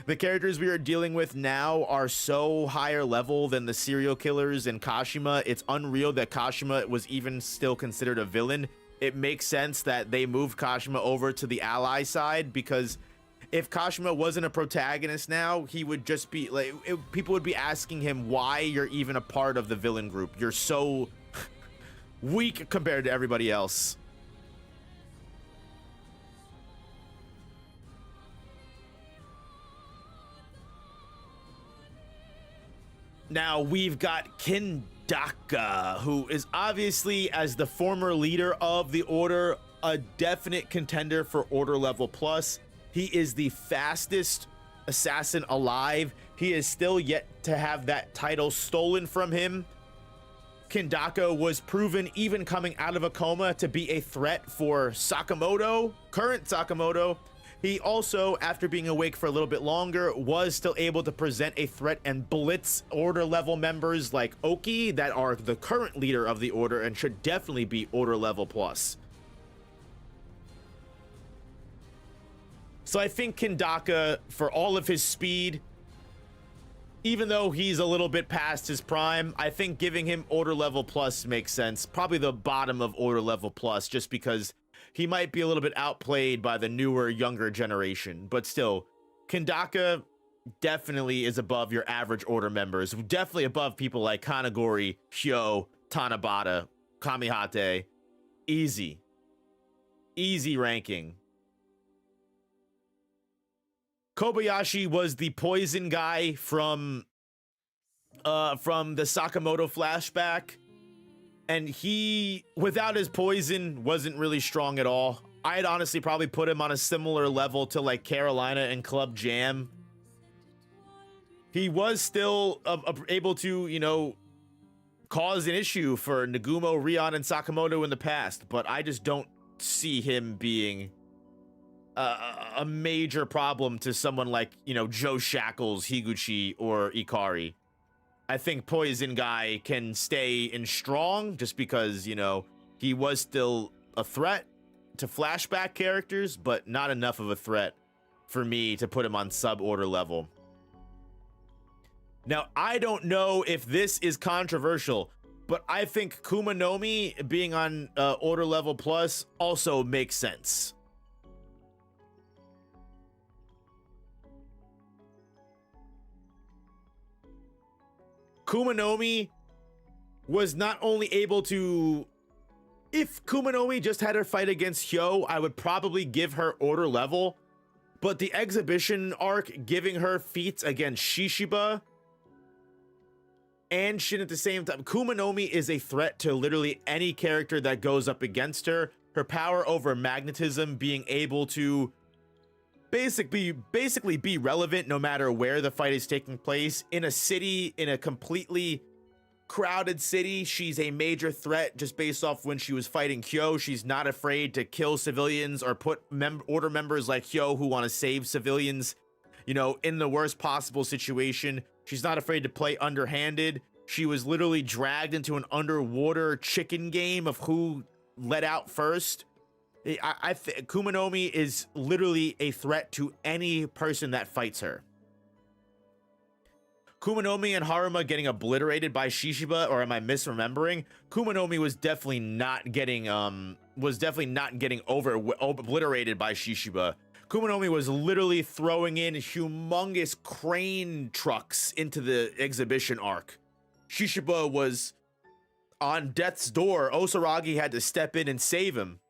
S1: The characters we are dealing with now are so higher level than the serial killers and Kashima. It's unreal that Kashima was even still considered a villain. It makes sense that they moved Kashima over to the ally side, because if Kashima wasn't a protagonist now, he would just be like, people would be asking him why you're even a part of the villain group. You're so weak compared to everybody else. Now we've got Kindaka, who is obviously, as the former leader of the Order, a definite contender for Order level plus. He is the fastest assassin alive. He is still yet to have that title stolen from him. Kindaka was proven, even coming out of a coma, to be a threat for Sakamoto, current Sakamoto. He also, after being awake for a little bit longer, was still able to present a threat and blitz Order level members like Oki, that are the current leader of the Order and should definitely be Order level plus. So I think Kindaka, for all of his speed, even though he's a little bit past his prime, I think giving him Order level plus makes sense. Probably the bottom of Order level plus, just because he might be a little bit outplayed by the newer, younger generation. But still, Kindaka definitely is above your average Order members. Definitely above people like Kanagori, Hyo, Tanabata, Kamihate. Easy. Easy ranking. Kobayashi was the poison guy from the Sakamoto flashback, and he, without his poison, wasn't really strong at all. I'd honestly probably put him on a similar level to like Carolina and Club Jam. He was still able to, you know, cause an issue for Nagumo, Rion, and Sakamoto in the past, but I just don't see him being a major problem to someone like, you know, Joe Shackles, Higuchi, or Ikari. I think Poison Guy can stay in strong just because, you know, he was still a threat to flashback characters, but not enough of a threat for me to put him on sub-order level. Now, I don't know if this is controversial, but I think Kumanomi being on order level plus also makes sense. Kumanomi was not only able to... If Kumanomi just had her fight against Hyo, I would probably give her order level. But the exhibition arc giving her feats against Shishiba and Shin at the same time. Kumanomi is a threat to literally any character that goes up against her. Her power over magnetism, being able to basically be relevant no matter where the fight is taking place. In a city, in a completely crowded city, she's a major threat just based off when she was fighting Hyo. She's not afraid to kill civilians or put order members like Hyo who want to save civilians, you know, in the worst possible situation. She's not afraid to play underhanded. She was literally dragged into an underwater chicken game of who let out first. I think Kumanomi is literally a threat to any person that fights her. Kumanomi and Haruma getting obliterated by Shishiba, or am I misremembering? Kumanomi was definitely not getting obliterated by Shishiba. Kumanomi was literally throwing in humongous crane trucks into the exhibition arc. Shishiba was on death's door. Osaragi had to step in and save him.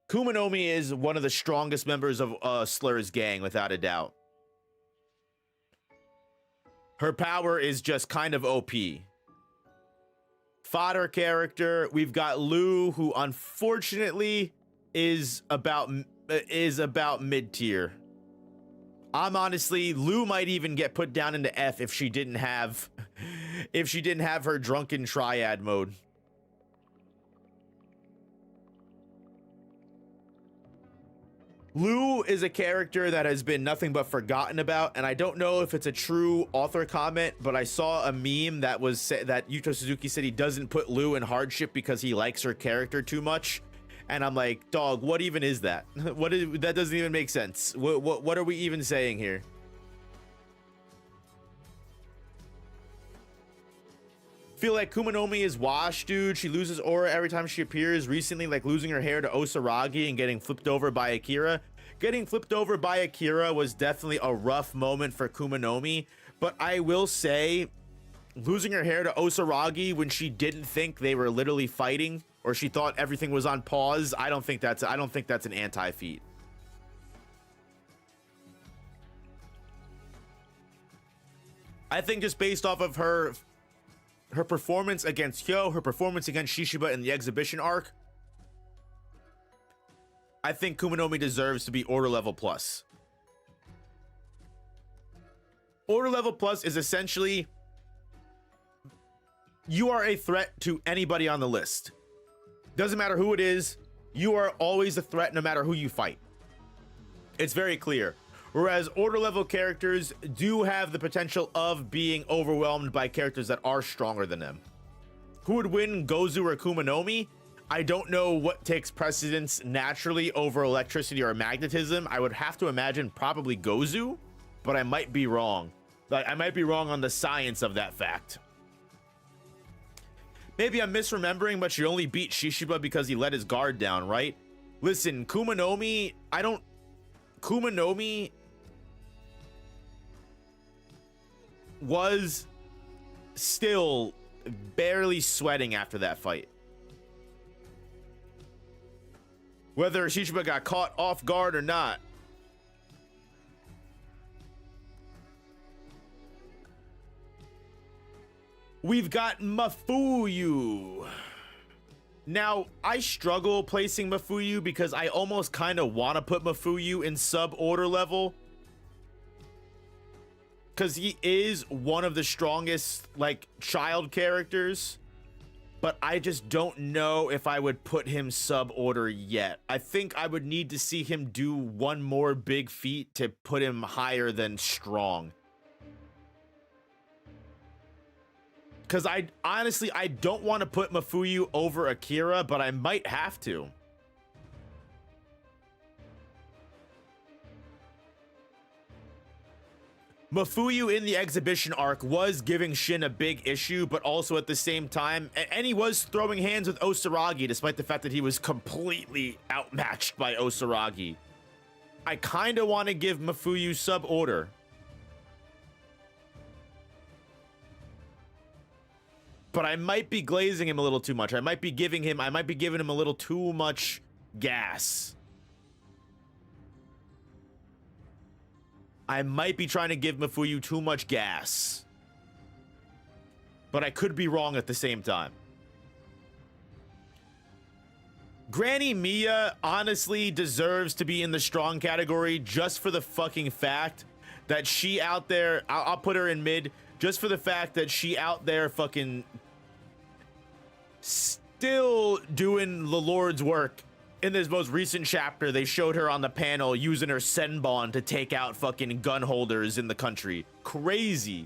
S1: Kumanomi is one of the strongest members of Slur's gang, without a doubt. Her power is just kind of OP. Fodder character, we've got Lou, who unfortunately is about mid-tier. I'm honestly, Lou might even get put down into F if she didn't have her drunken triad mode. Lou is a character that has been nothing but forgotten about, and I don't know if it's a true author comment, but I saw a meme that was that Yuto Suzuki said he doesn't put Lou in hardship because he likes her character too much. And I'm like, dog, what even is that? That doesn't even make sense. What are we even saying here? Feel like Kumanomi is washed, dude. She loses aura every time she appears. Recently, like losing her hair to Osaragi and getting flipped over by Akira. Getting flipped over by Akira was definitely a rough moment for Kumanomi, but I will say losing her hair to Osaragi when she didn't think they were literally fighting, or she thought everything was on pause, I don't think that's an anti-feat. I think just based off of her performance against Hyo, her performance against Shishiba in the exhibition arc, I think Kumanomi deserves to be Order Level Plus. Order Level Plus is essentially, you are a threat to anybody on the list. Doesn't matter who it is, you are always a threat no matter who you fight. It's very clear. Whereas order level characters do have the potential of being overwhelmed by characters that are stronger than them. Who would win, Gozu or Kumanomi? I don't know what takes precedence naturally over electricity or magnetism. I would have to imagine probably Gozu, but I might be wrong. Like, I might be wrong on the science of that fact. Maybe I'm misremembering, but she only beat Shishiba because he let his guard down, right? Listen, Kumanomi was still barely sweating after that fight. Whether Shishiba got caught off guard or not. We've got Mafuyu. Now, I struggle placing Mafuyu because I almost kind of want to put Mafuyu in sub-order level. Because he is one of the strongest, like, child characters. But I just don't know if I would put him sub-order yet. I think I would need to see him do one more big feat to put him higher than strong. Because I honestly don't want to put Mafuyu over Akira, but I might have to. Mafuyu in the exhibition arc was giving Shin a big issue, but also at the same time, and he was throwing hands with Osaragi, despite the fact that he was completely outmatched by Osaragi. I kind of want to give Mafuyu sub-order. But I might be glazing him a little too much. I might be giving him a little too much gas. I might be trying to give Mafuyu too much gas. But I could be wrong at the same time. Granny Mia honestly deserves to be in the strong category just for the fucking fact that she out there, I'll put her in mid, just for the fact that she out there fucking still doing the Lord's work. In this most recent chapter, they showed her on the panel using her Senbon to take out fucking gun holders in the country. Crazy.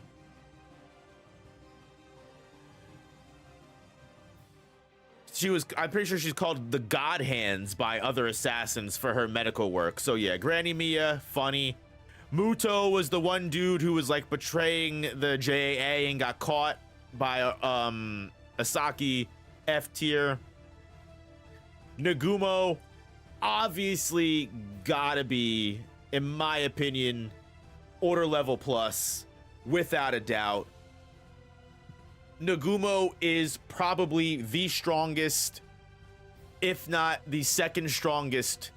S1: I'm pretty sure she's called the God Hands by other assassins for her medical work. So yeah, Granny Mia, funny. Muto was the one dude who was like betraying the JAA and got caught by Asaki, F tier. Nagumo, obviously gotta be, in my opinion, order level plus, without a doubt. Nagumo is probably the strongest, if not the second strongest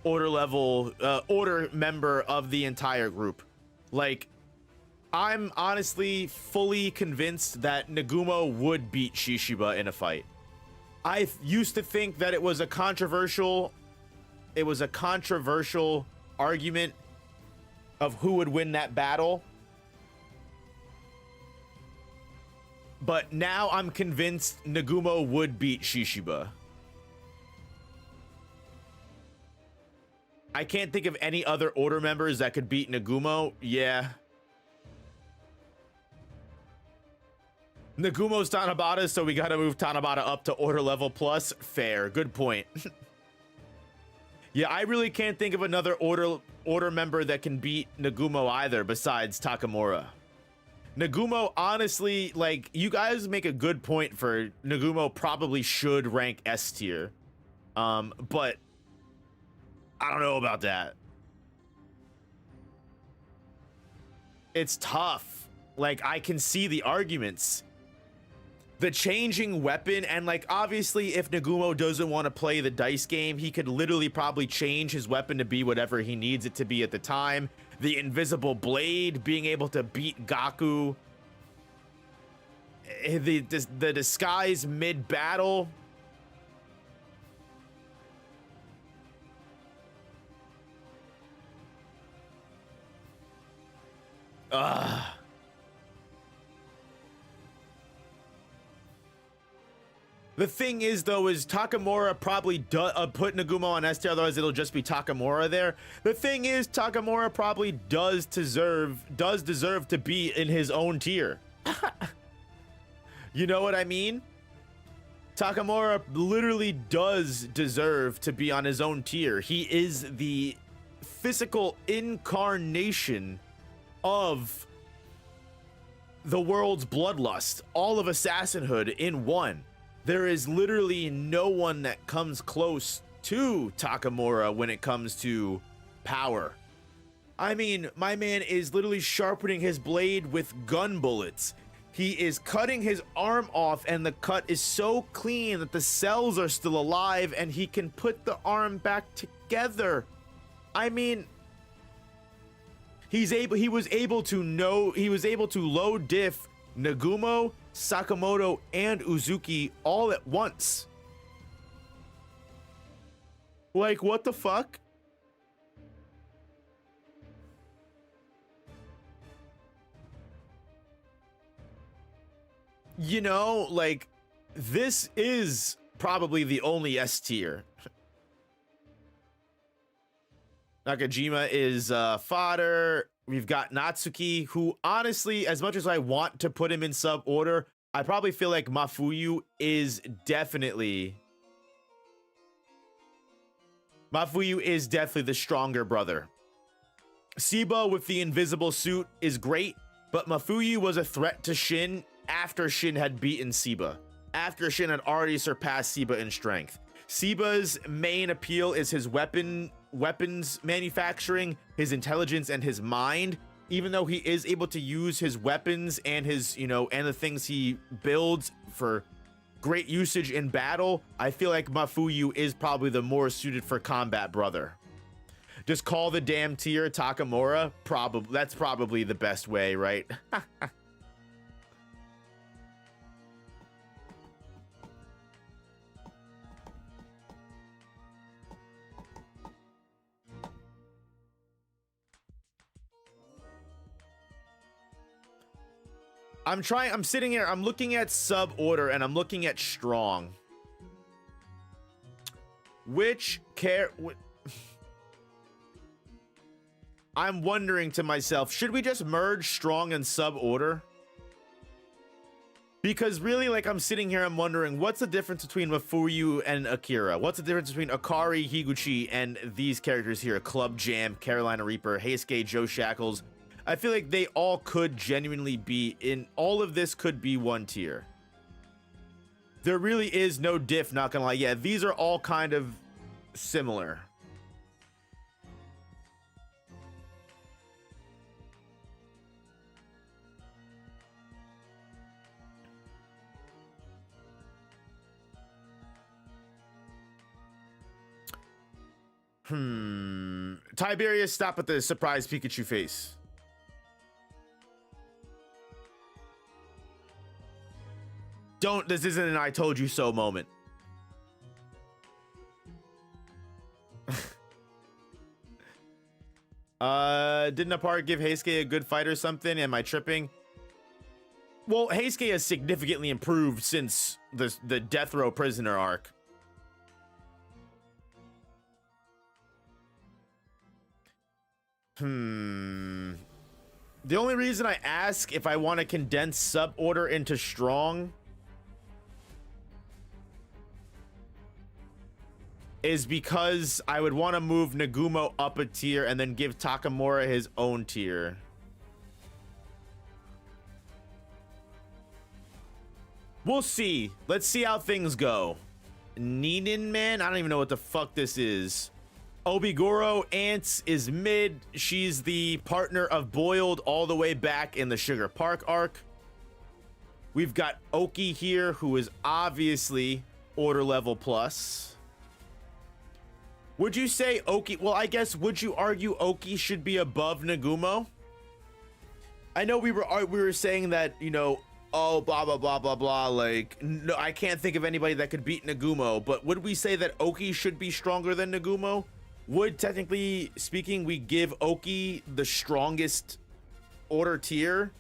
S1: order member of the entire group. Like, I'm honestly fully convinced that Nagumo would beat Shishiba in a fight. I used to think that it was a controversial argument of who would win that battle. But now I'm convinced Nagumo would beat Shishiba. I can't think of any other order members that could beat Nagumo. Yeah. Nagumo's Tanabata, so we gotta move Tanabata up to order level plus. Fair. Good point. Yeah, I really can't think of another order member that can beat Nagumo either besides Takamura. Nagumo, honestly, like, you guys make a good point for Nagumo probably should rank S tier. But I don't know about that. It's tough. Like, I can see the arguments. The changing weapon, and like, obviously, if Nagumo doesn't want to play the dice game, he could literally probably change his weapon to be whatever he needs it to be at the time. The invisible blade, being able to beat Gaku. The disguise mid-battle. Ugh. The thing is, though, is Takamura probably put Nagumo on S tier, otherwise it'll just be Takamura there. The thing is, Takamura probably does deserve to be in his own tier. You know what I mean? Takamura literally does deserve to be on his own tier. He is the physical incarnation of the world's bloodlust, all of assassinhood in one. There is literally no one that comes close to Takamura when it comes to power. I mean, my man is literally sharpening his blade with gun bullets. He is cutting his arm off, and the cut is so clean that the cells are still alive, and he can put the arm back together. I mean, he was able to low diff Nagumo, Sakamoto, and Uzuki all at once. Like, what the fuck? You know, like, this is probably the only S tier. Nakajima is fodder. We've got Natsuki, who honestly, as much as I want to put him in sub order, I probably feel like Mafuyu is definitely the stronger brother. Siba with the invisible suit is great, but Mafuyu was a threat to Shin after Shin had beaten Siba, after Shin had already surpassed Siba in strength. Siba's main appeal is his weapons manufacturing, his intelligence, and his mind. Even though he is able to use his weapons and his, and the things he builds for great usage in battle, I feel like Mafuyu is probably the more suited for combat brother. Just call the damn tier Takamura. That's probably the best way, right? I'm sitting here, I'm looking at sub order and I'm looking at strong. I'm wondering to myself, should we just merge strong and sub order? Because really, like, I'm sitting here, I'm wondering, what's the difference between Mafuyu and Akira? What's the difference between Akari, Higuchi, and these characters here? Club Jam, Carolina Reaper, Heisuke, Joe Shackles. I feel like they all could genuinely be in, all of this could be one tier. There really is no diff, not gonna lie. Yeah, these are all kind of similar. Tiberius, stop at the surprise Pikachu face. This isn't an I told you so moment. Didn't Apart give Heisuke a good fight or something? Am I tripping? Well, Heisuke has significantly improved since the death row prisoner arc. The only reason I ask if I want to condense sub order into strong is because I would want to move Nagumo up a tier and then give Takamura his own tier. We'll see. Let's see how things go. Ninin, man, I don't even know what the fuck this is. Obiguro Ants is mid. She's the partner of Boiled all the way back in the Sugar Park arc. We've got Oki here, who is obviously order level plus. Would you say Oki, well, I guess, would you argue Oki should be above Nagumo? I know we were saying that, you know, oh, blah, blah, blah, blah, blah, like, no, I can't think of anybody that could beat Nagumo, but would we say that Oki should be stronger than Nagumo? Would, technically speaking, we give Oki the strongest order tier?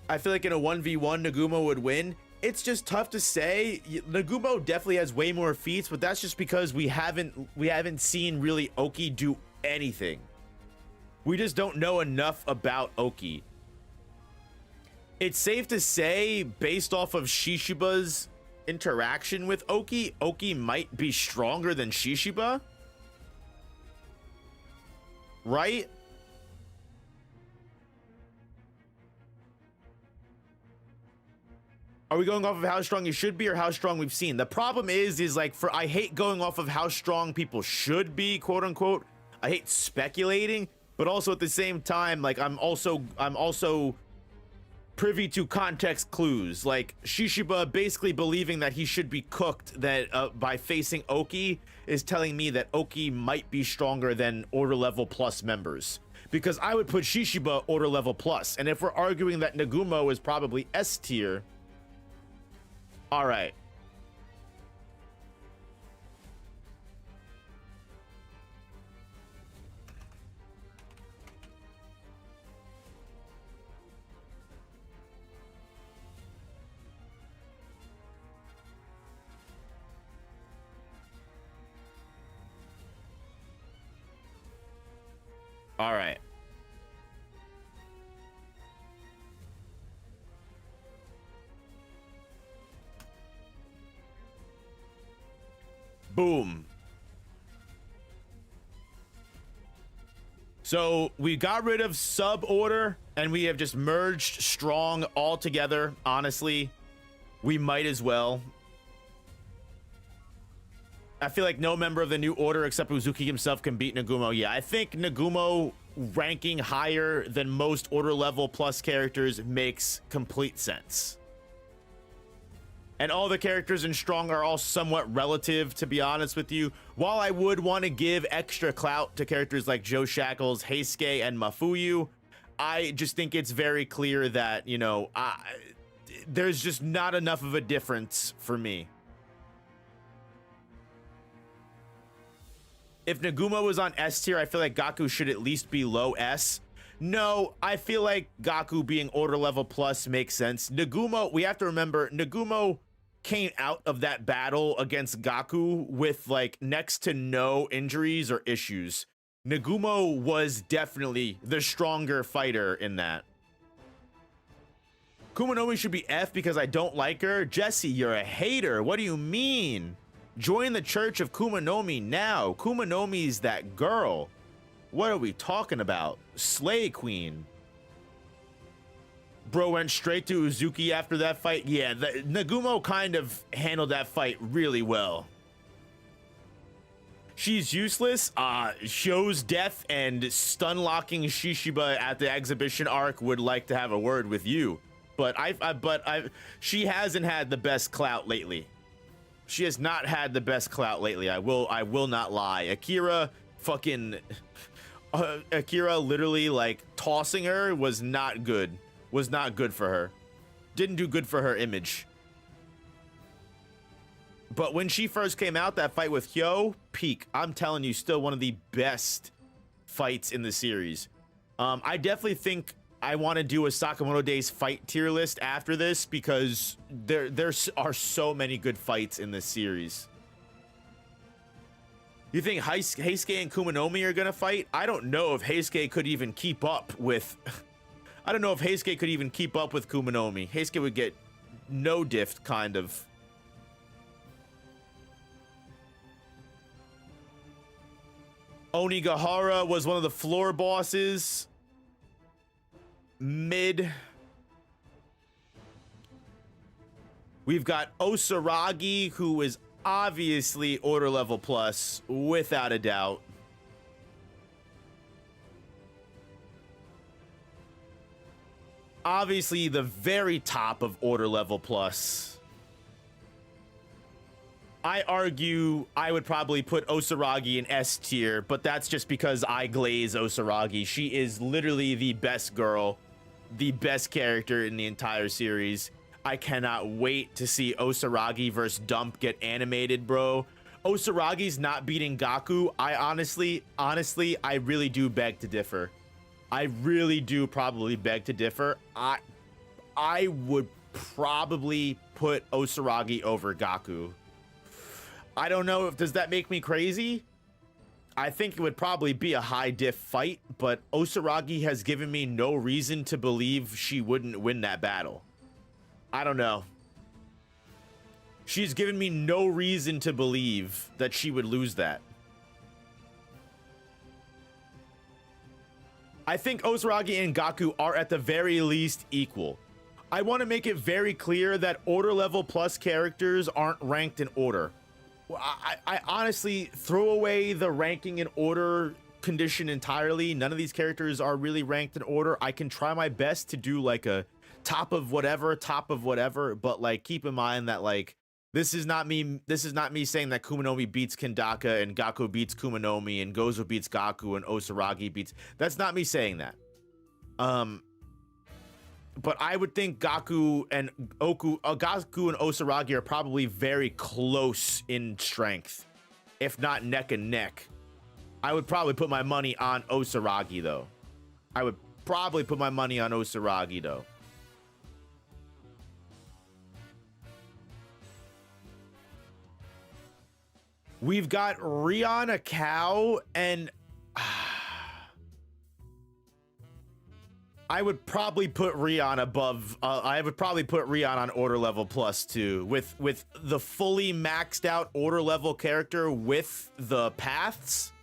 S1: I feel like in a 1v1, Nagumo would win. It's just tough to say. Nagumo definitely has way more feats, but that's just because we haven't seen really Oki do anything. We just don't know enough about Oki. It's safe to say, based off of Shishiba's interaction with Oki, Oki might be stronger than Shishiba. Right? Are we going off of how strong you should be or how strong we've seen? The problem is like, I hate going off of how strong people should be, quote unquote. I hate speculating, but also at the same time, like, I'm also privy to context clues. Like, Shishiba basically believing that he should be cooked, that by facing Oki is telling me that Oki might be stronger than order level plus members, because I would put Shishiba order level plus, and if we're arguing that Nagumo is probably S tier, all right. All right. Boom. So we got rid of sub order and we have just merged strong all together. Honestly, we might as well. I feel like no member of the new order except Uzuki himself can beat Nagumo. Yeah, I think Nagumo ranking higher than most order level plus characters makes complete sense. And all the characters in Strong are all somewhat relative, to be honest with you. While I would want to give extra clout to characters like Joe Shackles, Heisuke, and Mafuyu, I just think it's very clear that, you know, there's just not enough of a difference for me. If Nagumo was on S tier, I feel like Gaku should at least be low S. No, I feel like Gaku being order level plus makes sense. Nagumo, we have to remember, Nagumo came out of that battle against Gaku with like next to no injuries or issues. Nagumo was definitely the stronger fighter in that. Kumanomi should be F because I don't like her. Jesse, you're a hater. What do you mean? Join the Church of Kumanomi now. Kumanomi's that girl. What are we talking about? Slay Queen. Bro went straight to Uzuki after that fight. Yeah, Nagumo kind of handled that fight really well. She's useless. Shows death and stun locking Shishiba at the exhibition arc would like to have a word with you. But she hasn't had the best clout lately. She has not had the best clout lately. I will not lie. Akira literally like tossing her was not good. Was not good for her. Didn't do good for her image. But when she first came out, that fight with Hyo, peak. I'm telling you, still one of the best fights in the series. I definitely think I want to do a Sakamoto Days fight tier list after this because there are so many good fights in this series. You think Heisuke and Kumanomi are gonna fight? I don't know if Heisuke could even keep up with. I don't know if Heisuke could even keep up with Kumanomi. Heisuke would get no diff, kind of. Onigahara was one of the floor bosses. Mid. We've got Osaragi, who is obviously order level plus, without a doubt. Obviously the very top of order level plus. I argue I would probably put Osaragi in S tier, but that's just because I glaze Osaragi. She is literally the best girl, the best character in the entire series. I cannot wait to see Osaragi versus Dump get animated, bro. Osaragi's not beating Gaku. I honestly, I really do beg to differ. I really do probably beg to differ. I would probably put Osaragi over Gaku. I don't know if, does that make me crazy? I think it would probably be a high diff fight, but Osaragi has given me no reason to believe she wouldn't win that battle. I don't know. She's given me no reason to believe that she would lose that. I think Osaragi and Gaku are at the very least equal. I want to make it very clear that order level plus characters aren't ranked in order. I honestly throw away the ranking in order condition entirely. None of these characters are really ranked in order. I can try my best to do like a top of whatever, but like keep in mind that like this is not me saying that Kumanomi beats Kendaka and Gaku beats Kumanomi and Gozo beats Gaku and Osaragi beats. That's not me saying that. But I would think Gaku and Osaragi are probably very close in strength, if not neck and neck. I would probably put my money on Osaragi though. We've got Rihanna Cow and I would probably put Rihanna above. I would probably put Rihanna on order level plus too, with the fully maxed out order level character with the paths.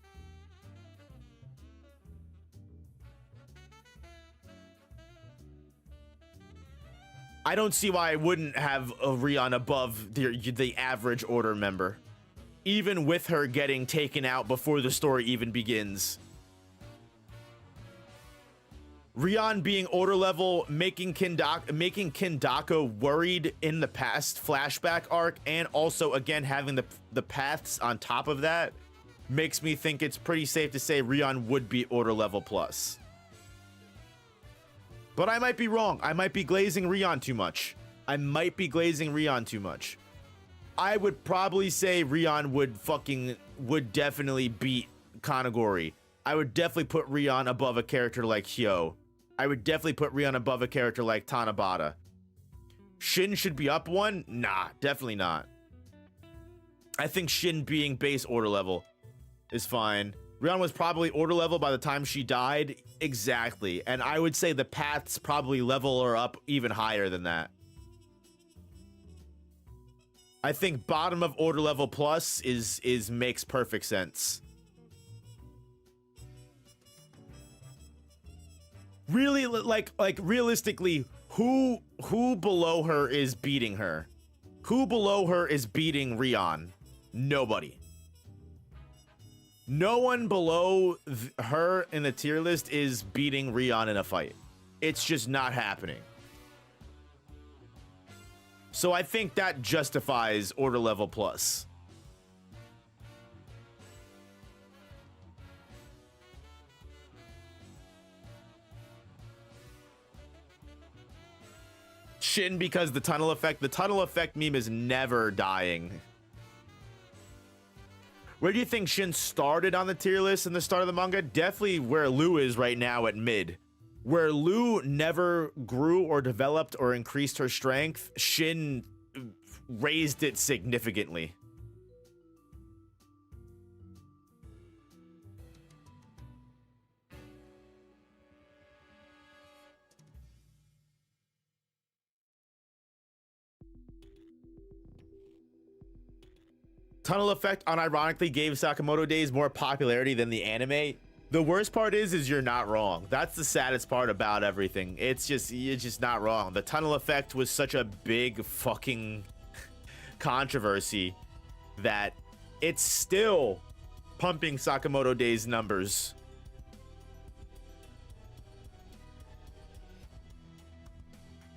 S1: I don't see why I wouldn't have a Rihanna above the average order member, even with her getting taken out before the story even begins. Rion being order level, making Kendaka worried in the past flashback arc, and also again having the paths on top of that, makes me think it's pretty safe to say Rion would be order level plus. But I might be wrong. I might be glazing Rion too much. I would probably say Rion would definitely beat Kanagori. I would definitely put Rion above a character like Hyo. I would definitely put Rion above a character like Tanabata. Shin should be up one? Nah, definitely not. I think Shin being base order level is fine. Rion was probably order level by the time she died. Exactly. And I would say the paths probably level her up even higher than that. I think bottom of order level plus is makes perfect sense. Really, like realistically, who below her is beating her? Who below her is beating Rion? Nobody. No one below her in the tier list is beating Rion in a fight. It's just not happening. So I think that justifies order level plus. Shin because the tunnel effect meme is never dying. Where do you think Shin started on the tier list in the start of the manga? Definitely where Lu is right now at mid. Where Lu never grew or developed or increased her strength, Shin raised it significantly. Tunnel Effect unironically gave Sakamoto Days more popularity than the anime. The worst part is you're not wrong. That's the saddest part about everything. You're just not wrong. The Tunnel Effect was such a big fucking controversy that it's still pumping Sakamoto Days numbers.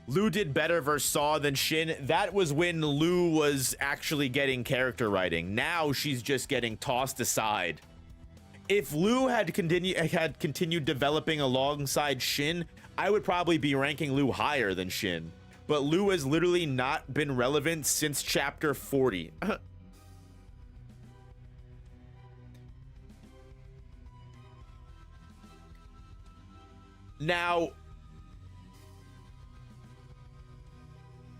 S1: Lou did better versus Saw than Shin. That was when Lou was actually getting character writing. Now she's just getting tossed aside. If Lou had continued developing alongside Shin, I would probably be ranking Lou higher than Shin. But Lou has literally not been relevant since chapter 40. Now,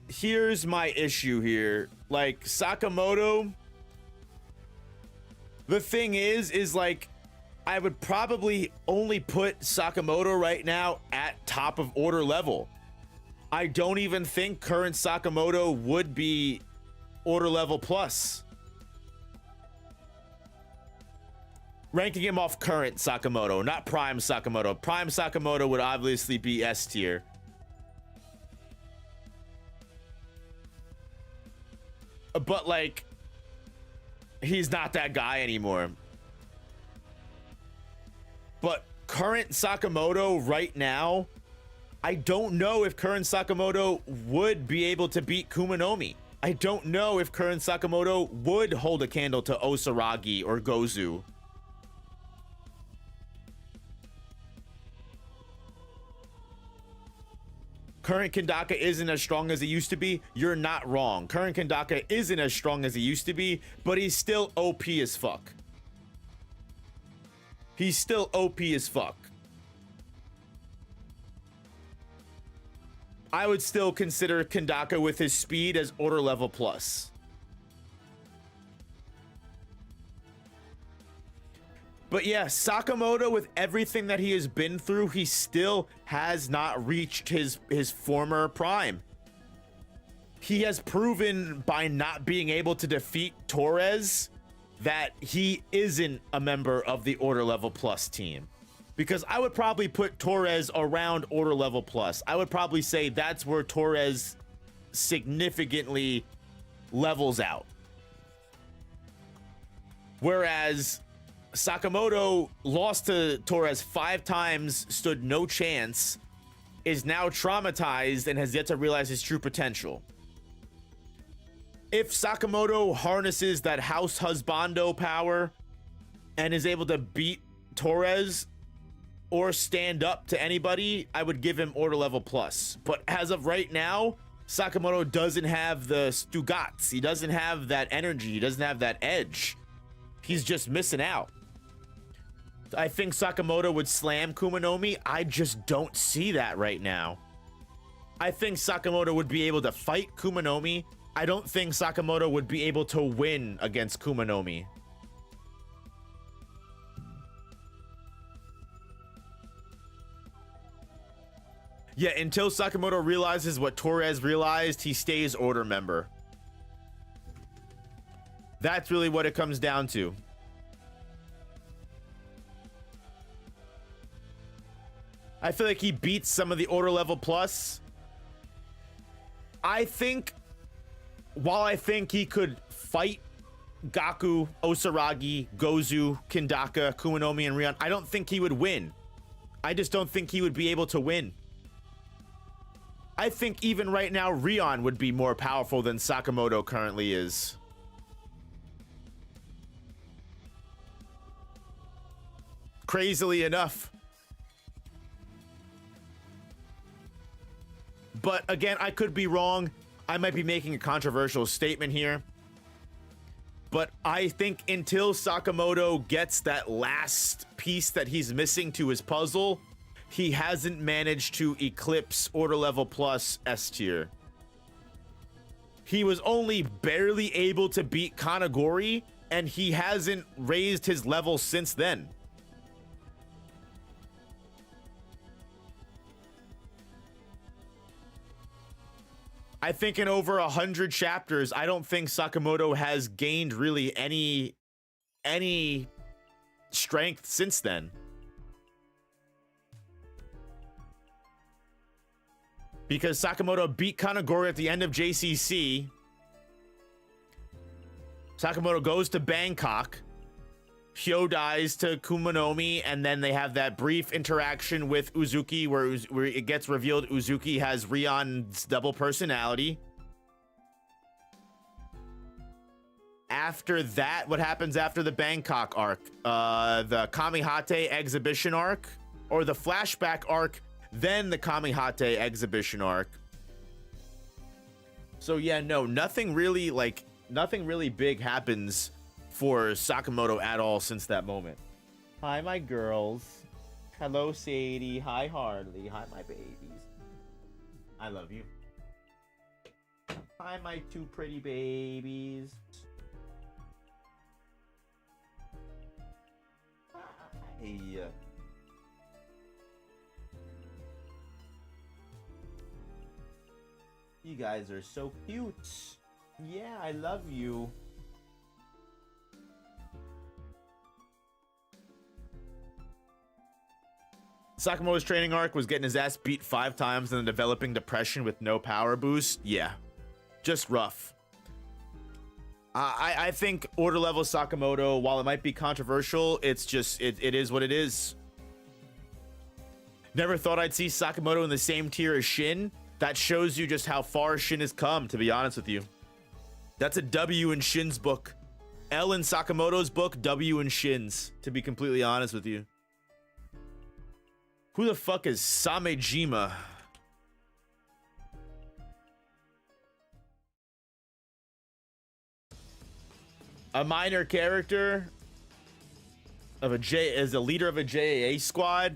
S1: here's my issue here. Like, Sakamoto, the thing is like, I would probably only put Sakamoto right now at top of order level. I don't even think current Sakamoto would be order level plus. Ranking him off current Sakamoto, not prime Sakamoto. Prime Sakamoto would obviously be S tier. But like, he's not that guy anymore. But current Sakamoto right now, I don't know if current Sakamoto would be able to beat Kumanomi. I don't know if current Sakamoto would hold a candle to Osaragi or Gozu. Current Kandaka isn't as strong as he used to be. You're not wrong. Current Kandaka isn't as strong as he used to be, but he's still OP as fuck. He's still OP as fuck. I would still consider Kandaka with his speed as order level plus. But yeah, Sakamoto, with everything that he has been through, he still has not reached his former prime. He has proven by not being able to defeat Torres that he isn't a member of the order level plus team. Because I would probably put Torres around order level plus. I would probably say that's where Torres significantly levels out. Whereas Sakamoto lost to Torres 5 times, stood no chance, is now traumatized, and has yet to realize his true potential. If Sakamoto harnesses that House Husbando power and is able to beat Torres or stand up to anybody, I would give him order level plus. But as of right now, Sakamoto doesn't have the Stugats. He doesn't have that energy. He doesn't have that edge. He's just missing out. I think Sakamoto would slam Kumanomi. I just don't see that right now. I think Sakamoto would be able to fight Kumanomi. I don't think Sakamoto would be able to win against Kumanomi. Yeah, until Sakamoto realizes what Torres realized, he stays order member. That's really what it comes down to. I feel like he beats some of the order level plus. I think, while I think he could fight Gaku, Osaragi, Gozu, Kandaka, Kumanomi, and Rion, I don't think he would win. I just don't think he would be able to win. I think even right now, Rion would be more powerful than Sakamoto currently is. Crazily enough. But again, I could be wrong. I might be making a controversial statement here. But I think until Sakamoto gets that last piece that he's missing to his puzzle, he hasn't managed to eclipse order level plus S tier. He was only barely able to beat Kanagori, and he hasn't raised his level since then. I think in over 100 chapters, I don't think Sakamoto has gained really any strength since then. Because Sakamoto beat Kanagori at the end of JCC. Sakamoto goes to Bangkok. Hyo dies to Kumanomi, and then they have that brief interaction with Uzuki where it gets revealed Uzuki has Rion's double personality. After that, what happens after the Bangkok arc? The Kamihate exhibition arc, or the flashback arc, then the Kamihate exhibition arc. So yeah, no, nothing really big happens for Sakamoto at all since that moment. Hi, my girls. Hello, Sadie. Hi, Harley. Hi, my babies. I love you. Hi, my two pretty babies. Hey. You guys are so cute. Yeah, I love you. Sakamoto's training arc was getting his ass beat 5 times and then developing depression with no power boost. Yeah, just rough. I think order level Sakamoto, while it might be controversial, it's just, it is what it is. Never thought I'd see Sakamoto in the same tier as Shin. That shows you just how far Shin has come, to be honest with you. That's a W in Shin's book. L in Sakamoto's book, W in Shin's, to be completely honest with you. Who the fuck is Samejima? A minor character of as a leader of a JAA squad?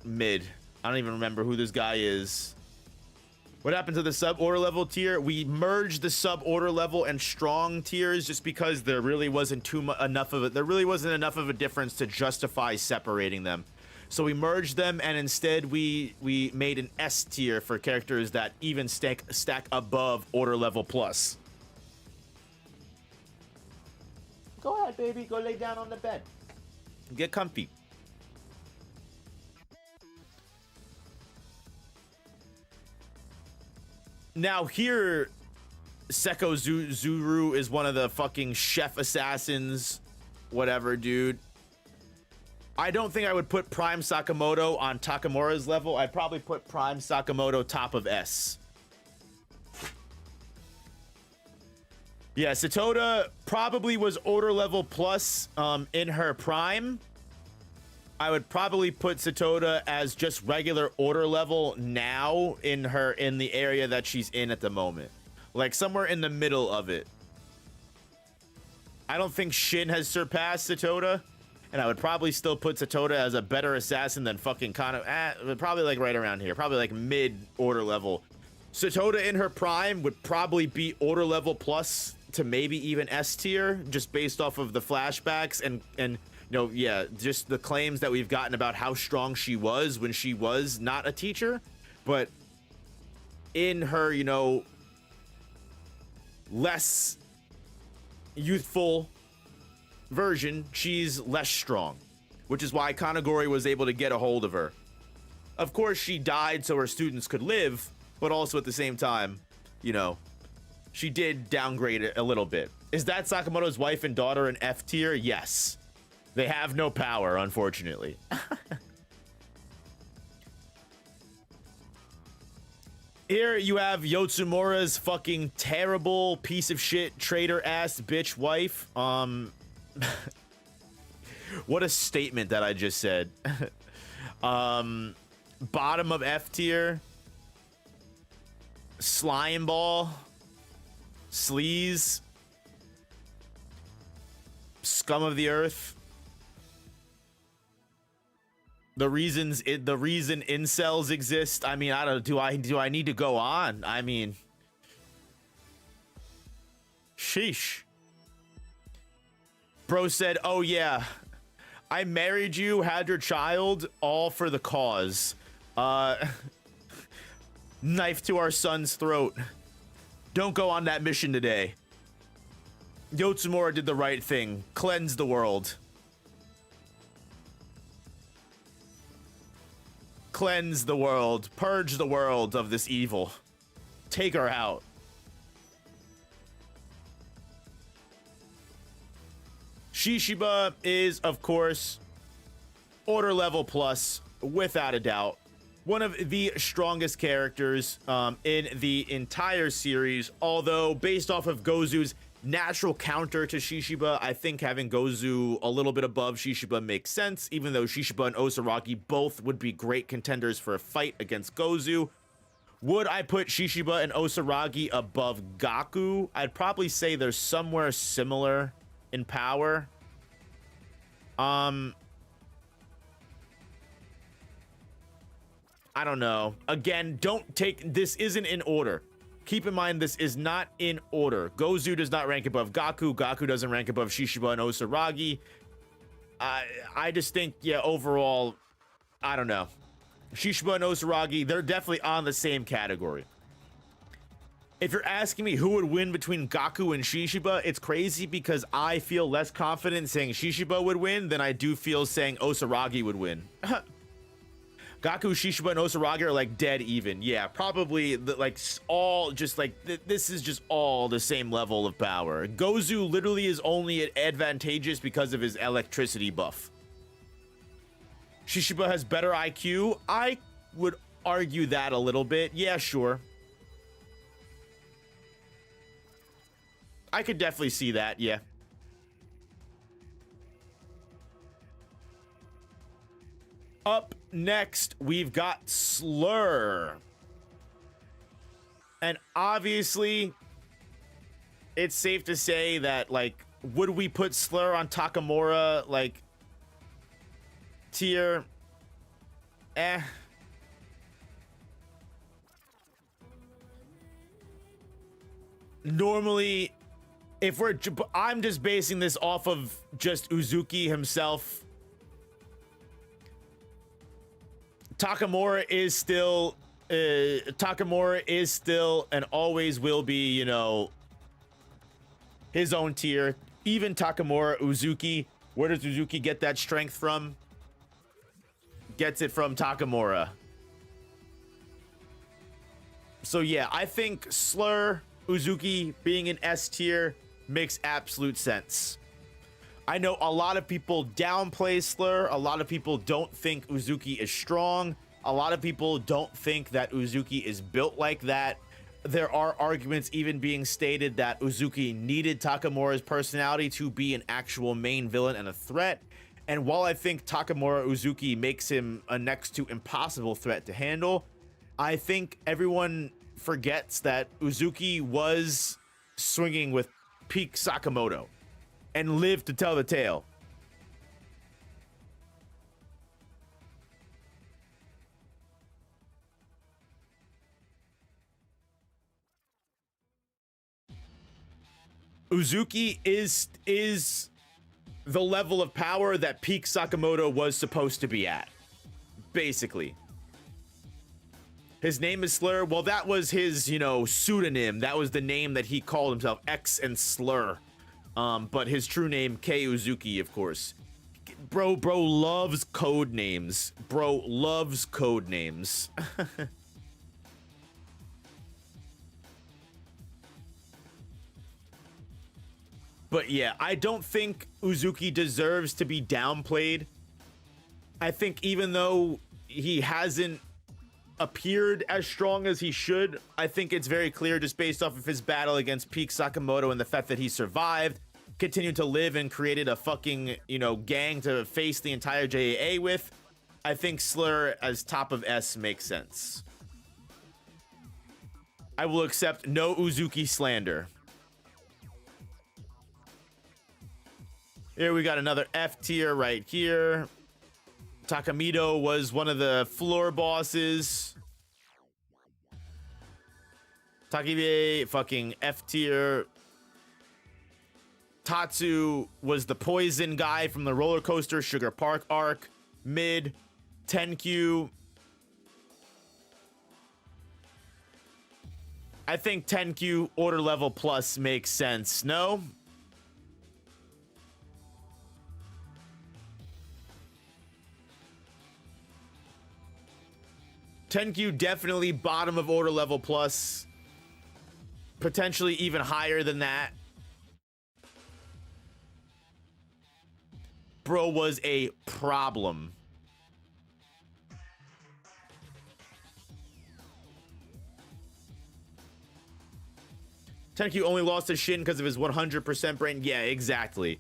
S1: Mid. I don't even remember who this guy is. What happened to the sub-order level tier? We merged the sub-order level and strong tiers just because there really wasn't enough of it. There really wasn't enough of a difference to justify separating them. So we merged them, and instead we made an S tier for characters that even stack above order level plus. Go ahead, baby. Go lay down on the bed. Get comfy. Now here, Seko Zuru is one of the fucking chef assassins. Whatever, dude. I don't think I would put Prime Sakamoto on Takamura's level. I'd probably put Prime Sakamoto top of S. Yeah, Satoda probably was order level plus in her prime. I would probably put Satoda as just regular order level now in the area that she's in at the moment. Like somewhere in the middle of it. I don't think Shin has surpassed Satoda. And I would probably still put Satoda as a better assassin than fucking probably like right around here. Probably like mid order level. Satoda in her prime would probably be order level plus to maybe even S tier, just based off of the flashbacks and you know, yeah, just the claims that we've gotten about how strong she was when she was not a teacher. But in her, you know, less youthful version, she's less strong, which is why Kanagori was able to get a hold of her. Of course, she died so her students could live, but also at the same time, you know, she did downgrade it a little bit. Is that Sakamoto's wife and daughter in F tier? Yes. They have no power, unfortunately. Here you have Yotsumura's fucking terrible piece of shit traitor ass bitch wife. What a statement that I just said. Bottom of F tier. Slime ball. Sleaze. Scum of the earth. The reason incels exist. I mean, I don't. Do I need to go on? I mean, sheesh. Bro said, "Oh yeah, I married you, had your child, all for the cause. Knife to our son's throat." Don't go on that mission today. Yotsumura did the right thing. Cleanse the world. Cleanse the world. Purge the world of this evil. Take her out. Shishiba is, of course, order level plus, without a doubt. One of the strongest characters in the entire series, although based off of Gozu's natural counter to Shishiba, I think having Gozu a little bit above Shishiba makes sense, even though Shishiba and Osaragi both would be great contenders for a fight against Gozu. Would I put Shishiba and Osaragi above Gaku? I'd probably say they're somewhere similar in power. I don't know. Again, don't take... This isn't in order. Keep in mind, this is not in order. Gozu does not rank above Gaku. Gaku doesn't rank above Shishiba and Osaragi. I just think, yeah, overall, I don't know. Shishiba and Osaragi, they're definitely on the same category. If you're asking me who would win between Gaku and Shishiba, it's crazy because I feel less confident saying Shishiba would win than I do feel saying Osaragi would win. Gaku, Shishiba, and Osaragi are like dead even. Yeah, probably like all just like this is just all the same level of power. Gozu literally is only advantageous because of his electricity buff. Shishiba has better IQ. I would argue that a little bit. Yeah, sure. I could definitely see that, yeah. Up next, we've got Slur. And obviously, it's safe to say that, like, would we put Slur on Takamura, like, tier? Normally, if we're... I'm just basing this off of just Uzuki himself. Takamura is still and always will be, you know, his own tier. Even Takamura, Uzuki, where does Uzuki get that strength from? Gets it from Takamura. So yeah, I think Slur, Uzuki being an S tier makes absolute sense. I know a lot of people downplay Slur. A lot of people don't think Uzuki is strong. A lot of people don't think that Uzuki is built like that. There are arguments even being stated that Uzuki needed Takamura's personality to be an actual main villain and a threat. And while I think Takamura Uzuki makes him a next to impossible threat to handle, I think everyone forgets that Uzuki was swinging with peak Sakamoto and lived to tell the tale. Uzuki is the level of power that peak Sakamoto was supposed to be at, basically. His name is Slur. Well, that was his, you know, pseudonym. That was the name that he called himself, X and Slur. But his true name, Kei Uzuki, of course. Bro loves code names. Bro loves code names. But yeah, I don't think Uzuki deserves to be downplayed. I think even though he hasn't appeared as strong as he should, I think it's very clear just based off of his battle against peak Sakamoto and the fact that he survived, continued to live, and created a fucking, you know, gang to face the entire JAA with. I think Slur as top of S makes sense. I will accept no Uzuki slander. Here we got another F tier right here. Takamito was one of the floor bosses. Takibe, fucking F tier. Tatsu was the poison guy from the roller coaster Sugar Park arc. Mid. Tenkyu. I think 10Q order level plus makes sense. No? Tenkyu definitely bottom of order level plus. Potentially even higher than that. Bro was a problem. Tenkyu only lost to Shin because of his 100% brain. Yeah, exactly.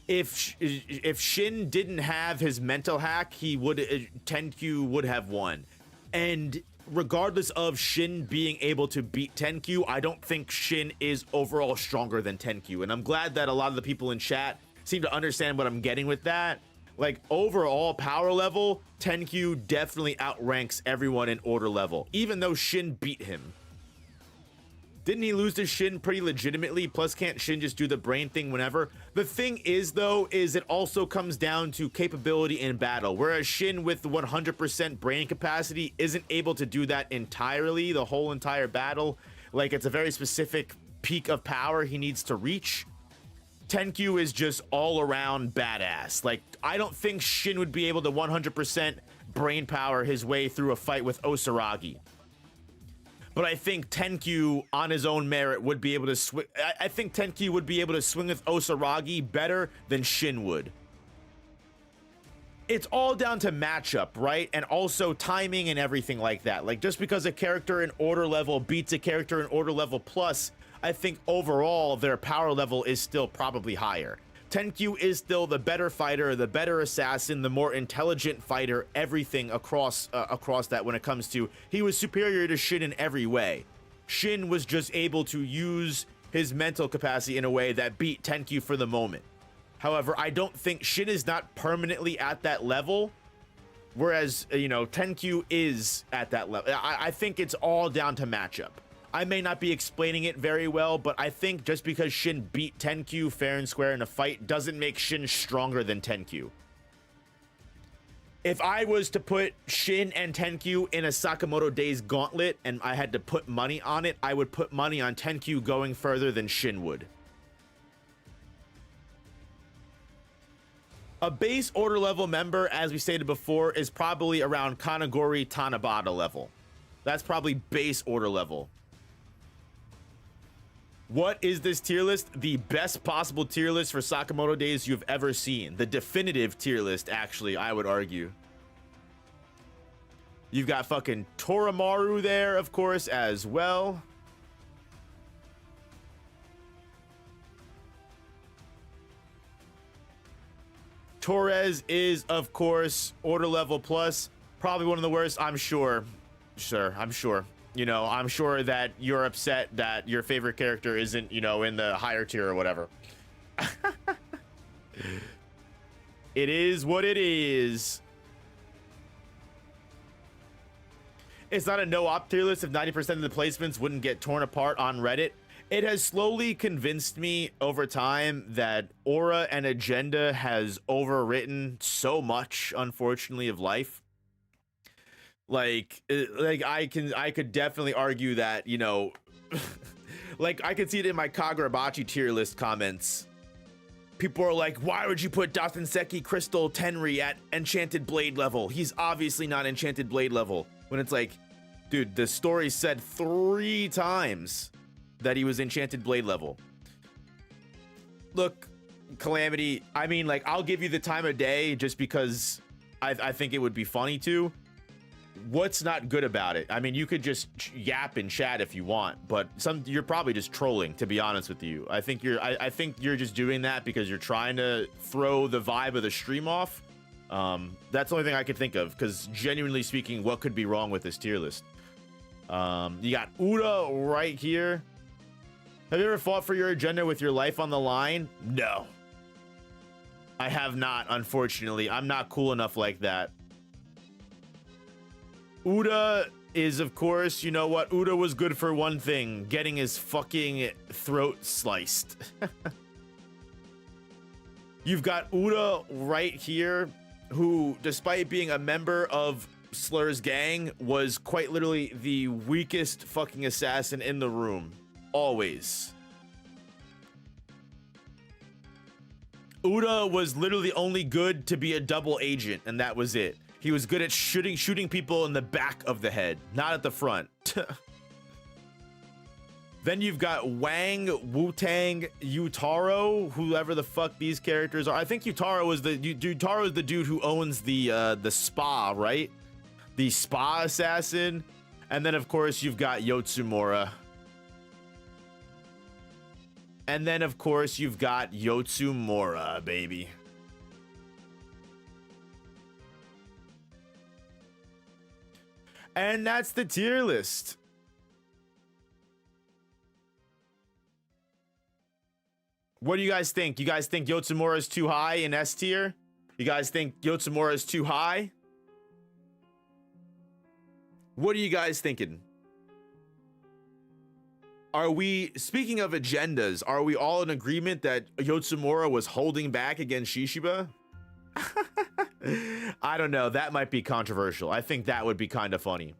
S1: If Shin didn't have his mental hack, Tenkyu would have won. And regardless of Shin being able to beat Tenkyu, I don't think Shin is overall stronger than Tenkyu. And I'm glad that a lot of the people in chat seem to understand what I'm getting with that. Like, overall power level, Tenkyu definitely outranks everyone in order level, even though Shin beat him. Didn't he lose to Shin pretty legitimately? Plus, can't Shin just do the brain thing whenever? The thing is, though, is it also comes down to capability in battle. Whereas Shin with 100% brain capacity isn't able to do that entirely, the whole entire battle. Like, it's a very specific peak of power he needs to reach. Tenkyu is just all around badass. Like, I don't think Shin would be able to 100% brain power his way through a fight with Osaragi. But I think Tenkyu, on his own merit, would be able to swing. I think Tenkyu would be able to swing with Osaragi better than Shin would. It's all down to matchup, right? And also timing and everything like that. Like, just because a character in order level beats a character in order level plus, I think overall their power level is still probably higher. Tenkyu is still the better fighter, the better assassin, the more intelligent fighter, everything across that when it comes to, he was superior to Shin in every way. Shin was just able to use his mental capacity in a way that beat Tenkyu for the moment. However, I don't think Shin is not permanently at that level, whereas, you know, Tenkyu is at that level. I think it's all down to matchup. I may not be explaining it very well, but I think just because Shin beat Tenkyu fair and square in a fight doesn't make Shin stronger than Tenkyu. If I was to put Shin and Tenkyu in a Sakamoto Days gauntlet and I had to put money on it, I would put money on Tenkyu going further than Shin would. A base order level member, as we stated before, is probably around Kanagori Tanabata level. That's probably base order level. What is this tier list? The best possible tier list for Sakamoto Days you've ever seen. The definitive tier list, actually, I would argue. You've got fucking Toramaru there, of course, as well. Torres is, of course, order level plus. Probably one of the worst, I'm sure. Sure, I'm sure. You know, I'm sure that you're upset that your favorite character isn't, you know, in the higher tier or whatever. It is what it is. It's not a no-op tier list if 90% of the placements wouldn't get torn apart on Reddit. It has slowly convinced me over time that Aura and Agenda has overwritten so much, unfortunately, of life. Like I could definitely argue that, you know, like I could see it in my Kagurabachi tier list comments. People are like, why would you put Dosenseki Crystal Tenri at Enchanted Blade level? He's obviously not Enchanted Blade level. When it's like, dude, the story said 3 times that he was Enchanted Blade level. Look, Calamity, I mean, like, I'll give you the time of day just because I think it would be funny to. What's not good about it? I mean, you could just yap and chat if you want, but you're probably just trolling, to be honest with you. I think you're just doing that because you're trying to throw the vibe of the stream off. That's the only thing I could think of, because genuinely speaking, what could be wrong with this tier list? You got Uda right here. Have you ever fought for your agenda with your life on the line? No. I have not, unfortunately. I'm not cool enough like that. Uda is, of course, you know what? Uda was good for one thing, getting his fucking throat sliced. You've got Uda right here, who, despite being a member of Slur's gang was quite literally the weakest fucking assassin in the room. Always. Uda was literally only good to be a double agent, and that was it. He was good at shooting people in the back of the head, not at the front. Then you've got Wang, Wu-Tang, Yutaro, whoever the fuck these characters are. I think Yutaro is the dude who owns the spa, right? The spa assassin. And then of course you've got Yotsumura. And then of course you've got Yotsumura, baby. And that's the tier list. What do you guys think? You guys think Yotsumura is too high in S tier? You guys think Yotsumura is too high? What are you guys thinking? Are we, speaking of agendas, are we all in agreement that Yotsumura was holding back against Shishiba? I don't know. That might be controversial. I think that would be kind of funny.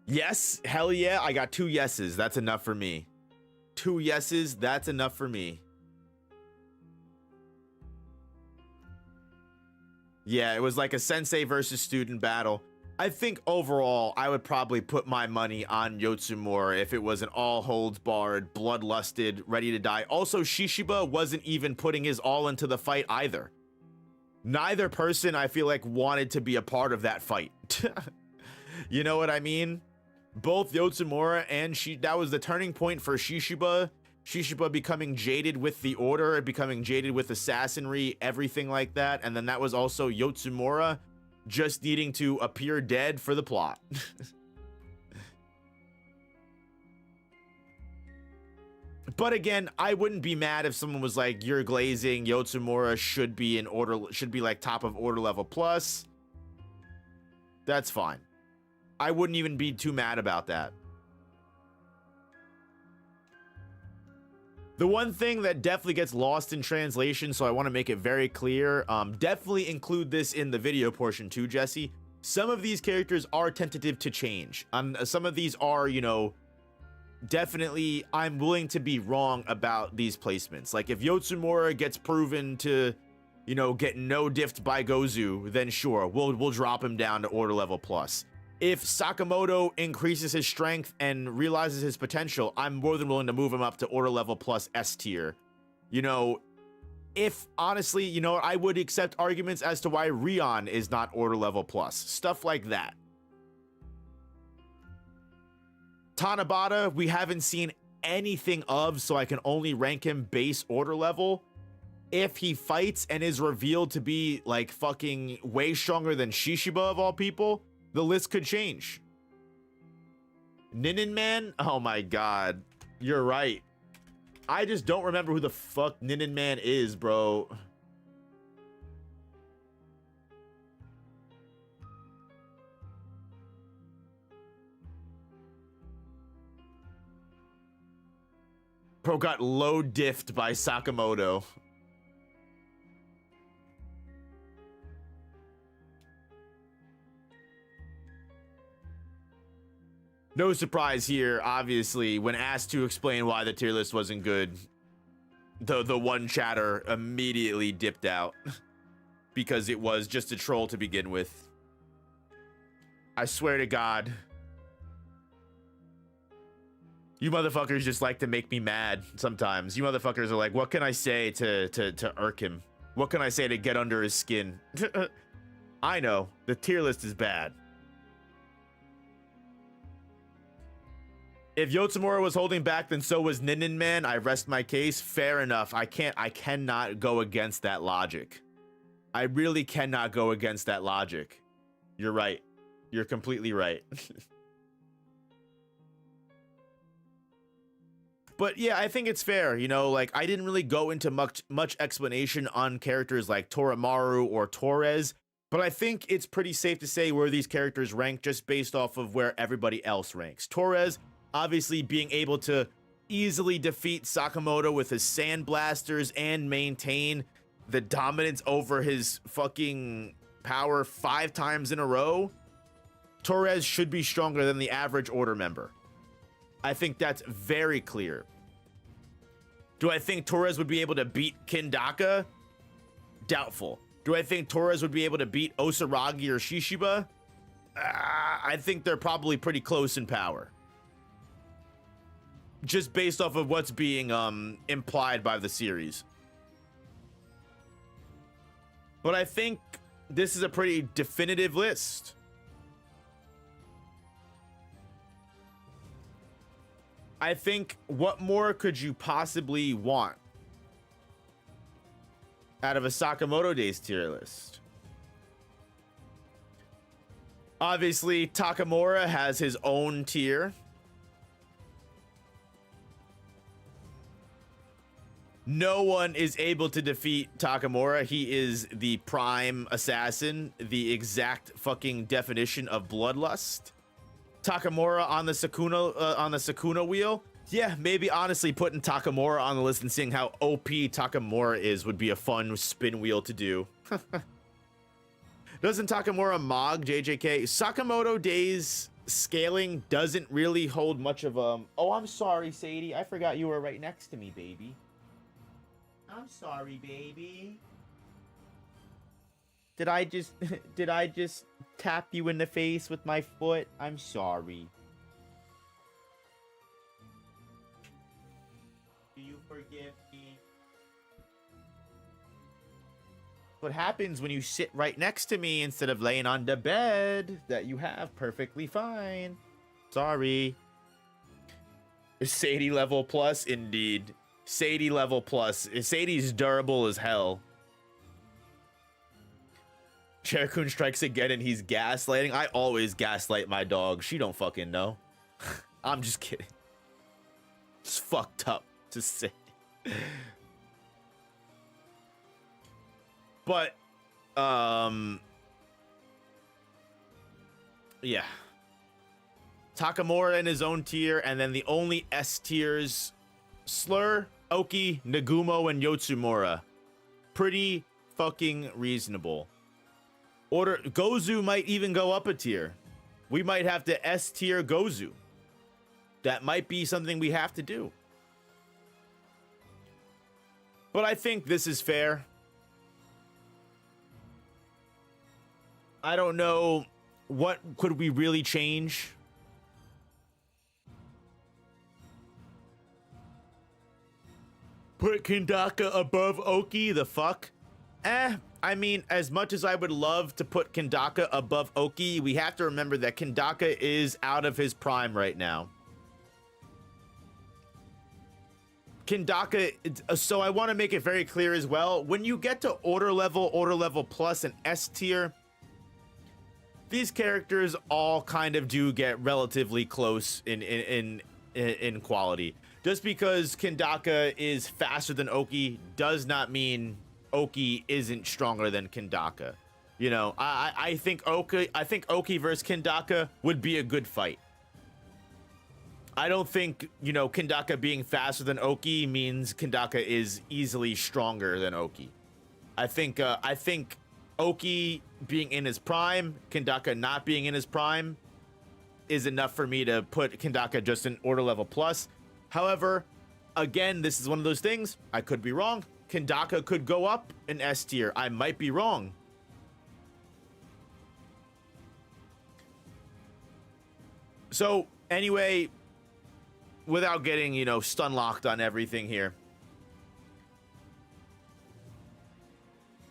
S1: Yes, hell yeah. I got 2 yeses. That's enough for me. 2 yeses. That's enough for me. Yeah, it was like a sensei versus student battle. I think overall, I would probably put my money on Yotsumura if it was an all holds barred, bloodlusted, ready to die. Also, Shishiba wasn't even putting his all into the fight either. Neither person, I feel like, wanted to be a part of that fight. You know what I mean? Both Yotsumura and that was the turning point for Shishiba. Shishiba becoming jaded with the order, becoming jaded with assassinry, everything like that. And then that was also Yotsumura just needing to appear dead for the plot. But again, I wouldn't be mad if someone was like, you're glazing, Yotsumura should be in order, should be like top of order level plus. That's fine. I wouldn't even be too mad about that. The one thing that definitely gets lost in translation, so I want to make it very clear, definitely include this in the video portion too, Jesse. Some of these characters are tentative to change. Some of these are, you know, definitely I'm willing to be wrong about these placements. Like if Yotsumura gets proven to, you know, get no diffed by Gozu, then sure, we'll drop him down to order level plus. If Sakamoto increases his strength and realizes his potential, I'm more than willing to move him up to order level plus S tier. You know, if honestly, you know, I would accept arguments as to why Rion is not order level plus. Stuff like that. Tanabata, we haven't seen anything of, so I can only rank him base order level. If he fights and is revealed to be like fucking way stronger than Shishiba of all people, the list could change. Ninin Man? Oh my god. You're right. I just don't remember who the fuck Ninin Man is, bro. Bro got low diffed by Sakamoto. No surprise here, obviously, when asked to explain why the tier list wasn't good, the one chatter immediately dipped out because it was just a troll to begin with. I swear to God. You motherfuckers just like to make me mad sometimes. You motherfuckers are like, what can I say to irk him? What can I say to get under his skin? I know, the tier list is bad. If Yotsumura was holding back, then so was Ninin Man. I rest my case. Fair enough. I cannot go against that logic. I really cannot go against that logic. You're right. You're completely right. But yeah, I think it's fair. You know, like I didn't really go into much explanation on characters like Toramaru or Torres, but I think it's pretty safe to say where these characters rank just based off of where everybody else ranks. Torres, obviously being able to easily defeat Sakamoto with his sand blasters and maintain the dominance over his fucking power 5 times in a row, Torres should be stronger than the average order member. I think that's very clear. Do I think Torres would be able to beat Kindaka? Doubtful. Do I think Torres would be able to beat Osaragi or Shishiba? I think they're probably pretty close in power. Just based off of what's being implied by the series. But I think this is a pretty definitive list. I think, what more could you possibly want out of a Sakamoto Days tier list? Obviously, Takamura has his own tier. No one is able to defeat Takamura. He is the prime assassin, the exact fucking definition of bloodlust. Takamura on the Sukuna wheel. Yeah, maybe honestly putting Takamura on the list and seeing how OP Takamura is would be a fun spin wheel to do. Doesn't Takamura mog JJK? Sakamoto Days scaling doesn't really hold much of a... Oh, I'm sorry, Sadie. I forgot you were right next to me, baby. I'm sorry, baby. Did I just tap you in the face with my foot? I'm sorry. Do you forgive me? What happens when you sit right next to me instead of laying on the bed that you have perfectly fine? Sorry. Sadie level plus, indeed. Sadie level plus. Sadie's durable as hell. Cherokun strikes again and he's gaslighting. I always gaslight my dog. She don't fucking know. I'm just kidding. It's fucked up to say. But, yeah. Takamura in his own tier, and then the only S tiers, Slur, Oki, Nagumo, and Yotsumura. Pretty fucking reasonable. Gozu might even go up a tier. We might have to S tier Gozu. That might be something we have to do. But I think this is fair. I don't know what could we really change. Put Kindaka above Oki, the fuck? I mean, as much as I would love to put Kindaka above Oki, we have to remember that Kindaka is out of his prime right now. Kindaka, so I want to make it very clear as well, when you get to order level plus, and S tier, these characters all kind of do get relatively close in quality. Just because Kindaka is faster than Oki does not mean Oki isn't stronger than Kindaka. You know, I think Oki versus Kindaka would be a good fight. I don't think, you know, Kindaka being faster than Oki means Kindaka is easily stronger than Oki. I think Oki being in his prime, Kindaka not being in his prime, is enough for me to put Kindaka just in order level plus. However, again, this is one of those things. I could be wrong. Kindaka could go up in S tier. I might be wrong. So, anyway, without getting, you know, stun locked on everything here,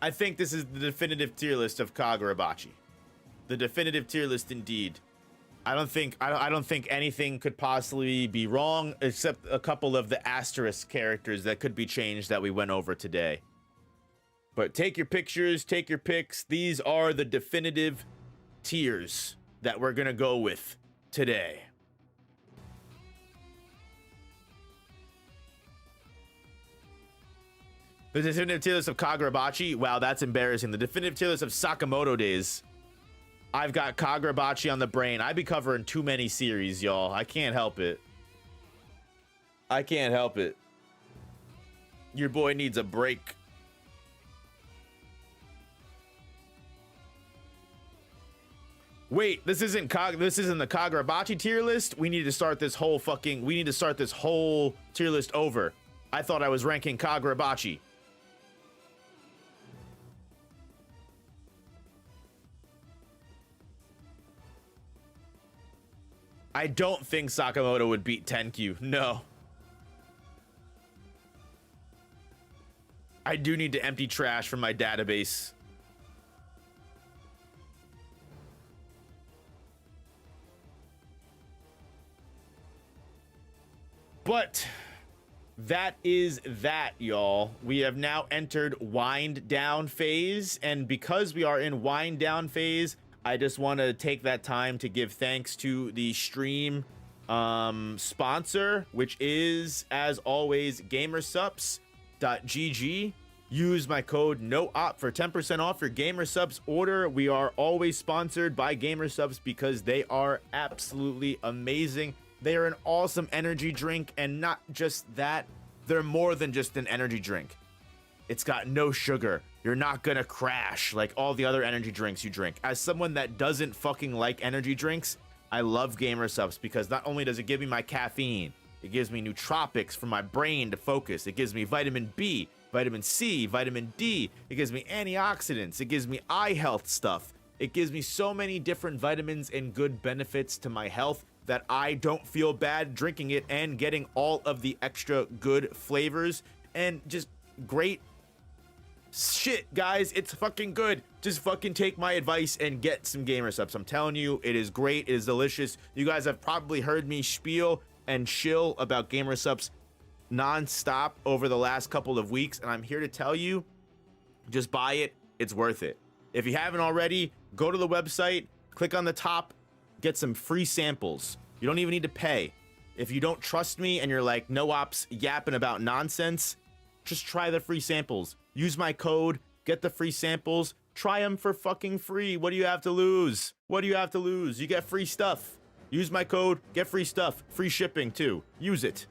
S1: I think this is the definitive tier list of Kagurabachi. The definitive tier list indeed. I don't think anything could possibly be wrong except a couple of the asterisk characters that could be changed that we went over today. But take your pictures, take your picks. These are the definitive tiers that we're gonna go with today. The definitive tier list of Kagurabachi. Wow, that's embarrassing. The definitive tier list of Sakamoto Days. I've got Kagurabachi on the brain. I be covering too many series, y'all. I can't help it. I can't help it. Your boy needs a break. Wait, this isn't the Kagurabachi tier list. We need to start this whole tier list over. I thought I was ranking Kagurabachi. I don't think Sakamoto would beat Tenkyu. No. I do need to empty trash from my database. But that is that, y'all. We have now entered wind down phase, and because we are in wind down phase, I just want to take that time to give thanks to the stream sponsor, which is, as always, gamersupps.gg. Use my code NOOP for 10% off your Gamersupps order. We are always sponsored by Gamersupps because they are absolutely amazing. They are an awesome energy drink, and not just that, they're more than just an energy drink. It's got no sugar. You're not gonna crash like all the other energy drinks you drink. As someone that doesn't fucking like energy drinks, I love Gamersupps because not only does it give me my caffeine, it gives me nootropics for my brain to focus. It gives me vitamin B, vitamin C, vitamin D. It gives me antioxidants. It gives me eye health stuff. It gives me so many different vitamins and good benefits to my health that I don't feel bad drinking it and getting all of the extra good flavors and just great shit, guys. It's fucking good. Just fucking take my advice and get some Gamersupps. I'm telling you, it is great. It is delicious. You guys have probably heard me spiel and shill about Gamersupps non-stop over the last couple of weeks, and I'm here to tell you, just buy it. It's worth it. If you haven't already, go to the website, click on the top, get some free samples. You don't even need to pay. If you don't trust me and you're like, no ops yapping about nonsense, just try the free samples. Use my code, get the free samples, try them for fucking free. What do you have to lose? What do you have to lose? You get free stuff. Use my code, get free stuff. Free shipping too. Use it.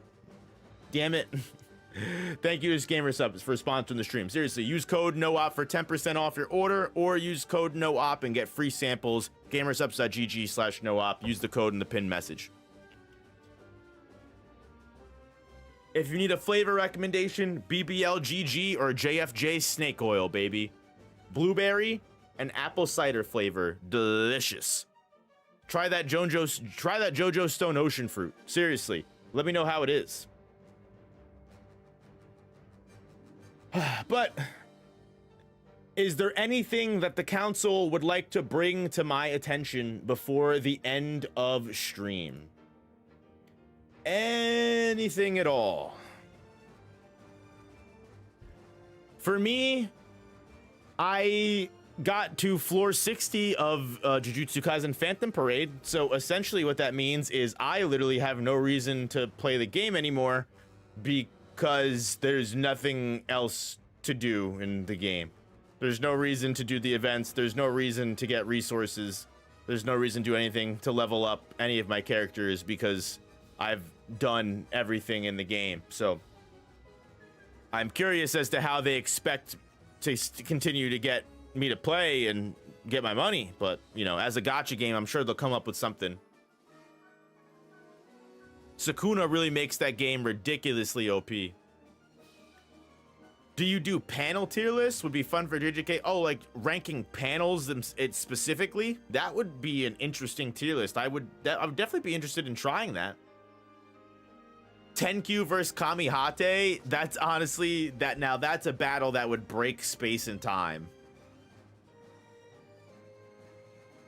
S1: Damn it. Thank you to Gamersupps for sponsoring the stream. Seriously, use code NOOP for 10% off your order, or use code NOOP and get free samples. Gamersupps.gg/NOOP. Use the code in the pinned message. If you need a flavor recommendation, BBLGG or JFJ snake oil, baby. Blueberry and apple cider flavor, delicious. Try that JoJo Stone Ocean fruit. Seriously, let me know how it is. But is there anything that the council would like to bring to my attention before the end of stream? Anything at all? For me, I got to floor 60 of Jujutsu Kaisen Phantom Parade, so essentially what that means is I literally have no reason to play the game anymore because there's nothing else to do in the game. There's no reason to do the events. There's no reason to get resources. There's no reason to do anything to level up any of my characters because I've done everything in the game. So I'm curious as to how they expect to continue to get me to play and get my money. But, you know, as a gacha game, I'm sure they'll come up with something. Sukuna really makes that game ridiculously OP. Do you do panel tier lists? Would be fun for JJK. Oh, like ranking panels it specifically? That would be an interesting tier list. I would definitely be interested in trying that. Tenkyu versus Kamihate. That's honestly that's a battle that would break space and time.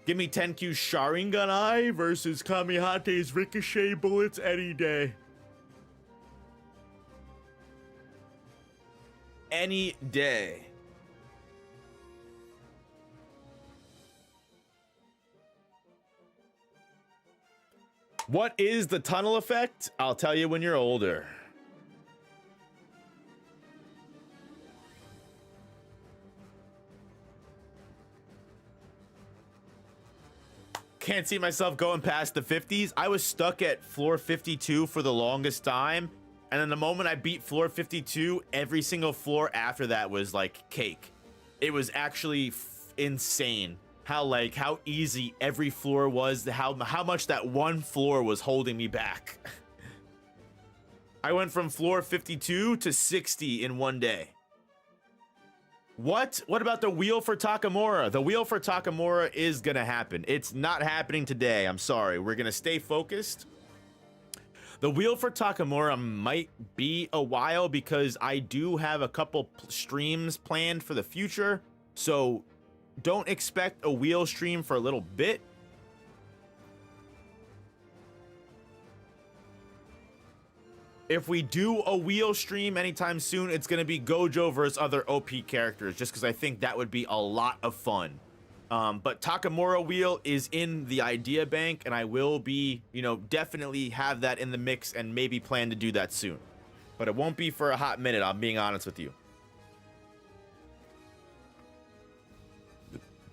S1: Give me Tenkyu's Sharingan Eye versus Kamihate's Ricochet bullets any day. Any day. What is the tunnel effect? I'll tell you when you're older. Can't see myself going past the 50s. I was stuck at floor 52 for the longest time. And then the moment I beat floor 52, every single floor after that was like cake. It was actually insane. how easy every floor was, how much that one floor was holding me back. I went from floor 52 to 60 in one day. What about the wheel for Takamura? The wheel for Takamura is gonna happen. It's not happening today. I'm sorry. We're gonna stay focused. The wheel for Takamura might be a while because I do have a couple streams planned for the future. So don't expect a wheel stream for a little bit. If we do a wheel stream anytime soon, it's going to be Gojo versus other OP characters, just because I think that would be a lot of fun. But Takamura wheel is in the idea bank, and I will be, definitely have that in the mix and maybe plan to do that soon. But it won't be for a hot minute, I'm being honest with you.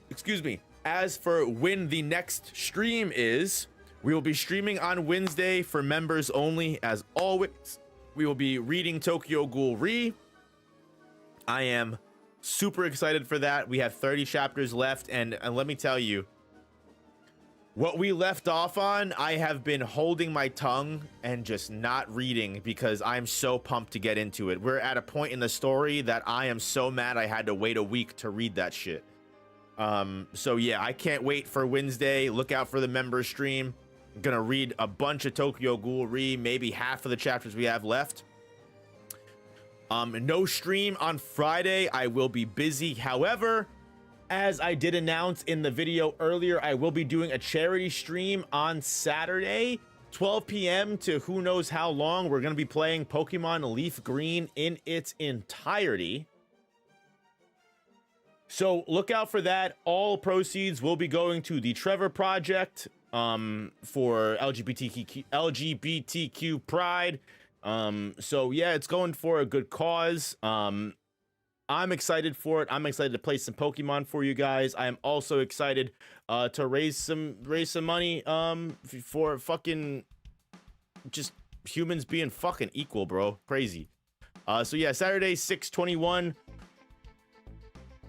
S1: Excuse me. As for when the next stream is, we will be streaming on Wednesday for members only. As always, we will be reading Tokyo Ghoul Re. I am super excited for that. We have 30 chapters left, and let me tell you, what we left off on, I have been holding my tongue and just not reading because I'm so pumped to get into it. We're at a point in the story that I am so mad I had to wait a week to read that shit. So yeah, I can't wait for Wednesday. Look out for the member stream. I'm gonna read a bunch of Tokyo Ghoul Re, maybe half of the chapters we have left. No stream on Friday. I will be busy. However, as I did announce in the video earlier, I will be doing a charity stream on Saturday, 12 p.m. to who knows how long. We're gonna be playing Pokemon Leaf Green in its entirety. So look out for that. All proceeds will be going to the Trevor Project for LGBTQ pride. So yeah, it's going for a good cause. I'm excited for it. I'm excited to play some Pokemon for you guys. I am also excited to raise some money for fucking just humans being fucking equal, bro. Crazy. So yeah, Saturday 6/21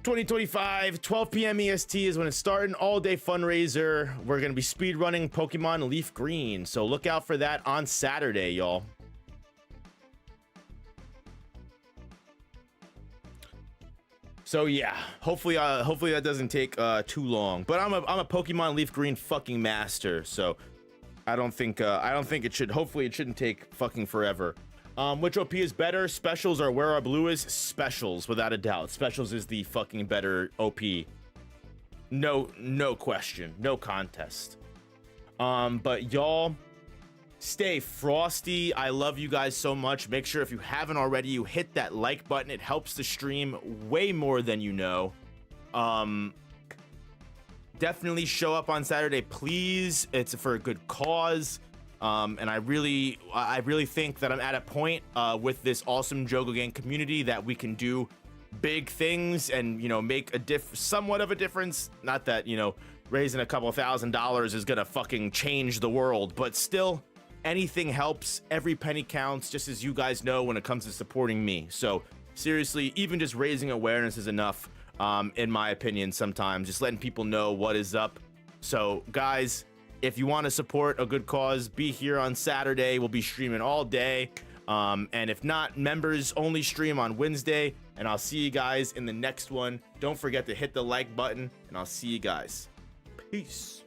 S1: 2025, 12 p.m. EST is when it's starting. All day fundraiser. We're gonna be speed running Pokemon Leaf Green, so look out for that on Saturday, y'all. So yeah, hopefully that doesn't take too long. But I'm a Pokemon Leaf Green fucking master, so I don't think it should. Hopefully it shouldn't take fucking forever. Which OP is better? Specials or Where Our Blue is? Specials, without a doubt. Specials is the fucking better OP. No question, no contest. But y'all, stay frosty. I love you guys so much. Make sure if you haven't already, you hit that like button. It helps the stream way more than you know. Definitely show up on Saturday, please. It's for a good cause. And I really think that I'm at a point with this awesome Jogo Gang community that we can do big things and, make somewhat of a difference. Not that, raising a couple $1,000s is gonna fucking change the world, but still, anything helps. Every penny counts, just as you guys know when it comes to supporting me. So seriously, even just raising awareness is enough, in my opinion. Sometimes just letting people know what is up. So guys, if you want to support a good cause, be here on Saturday. We'll be streaming all day. And if not, members only stream on Wednesday. And I'll see you guys in the next one. Don't forget to hit the like button, and I'll see you guys. Peace.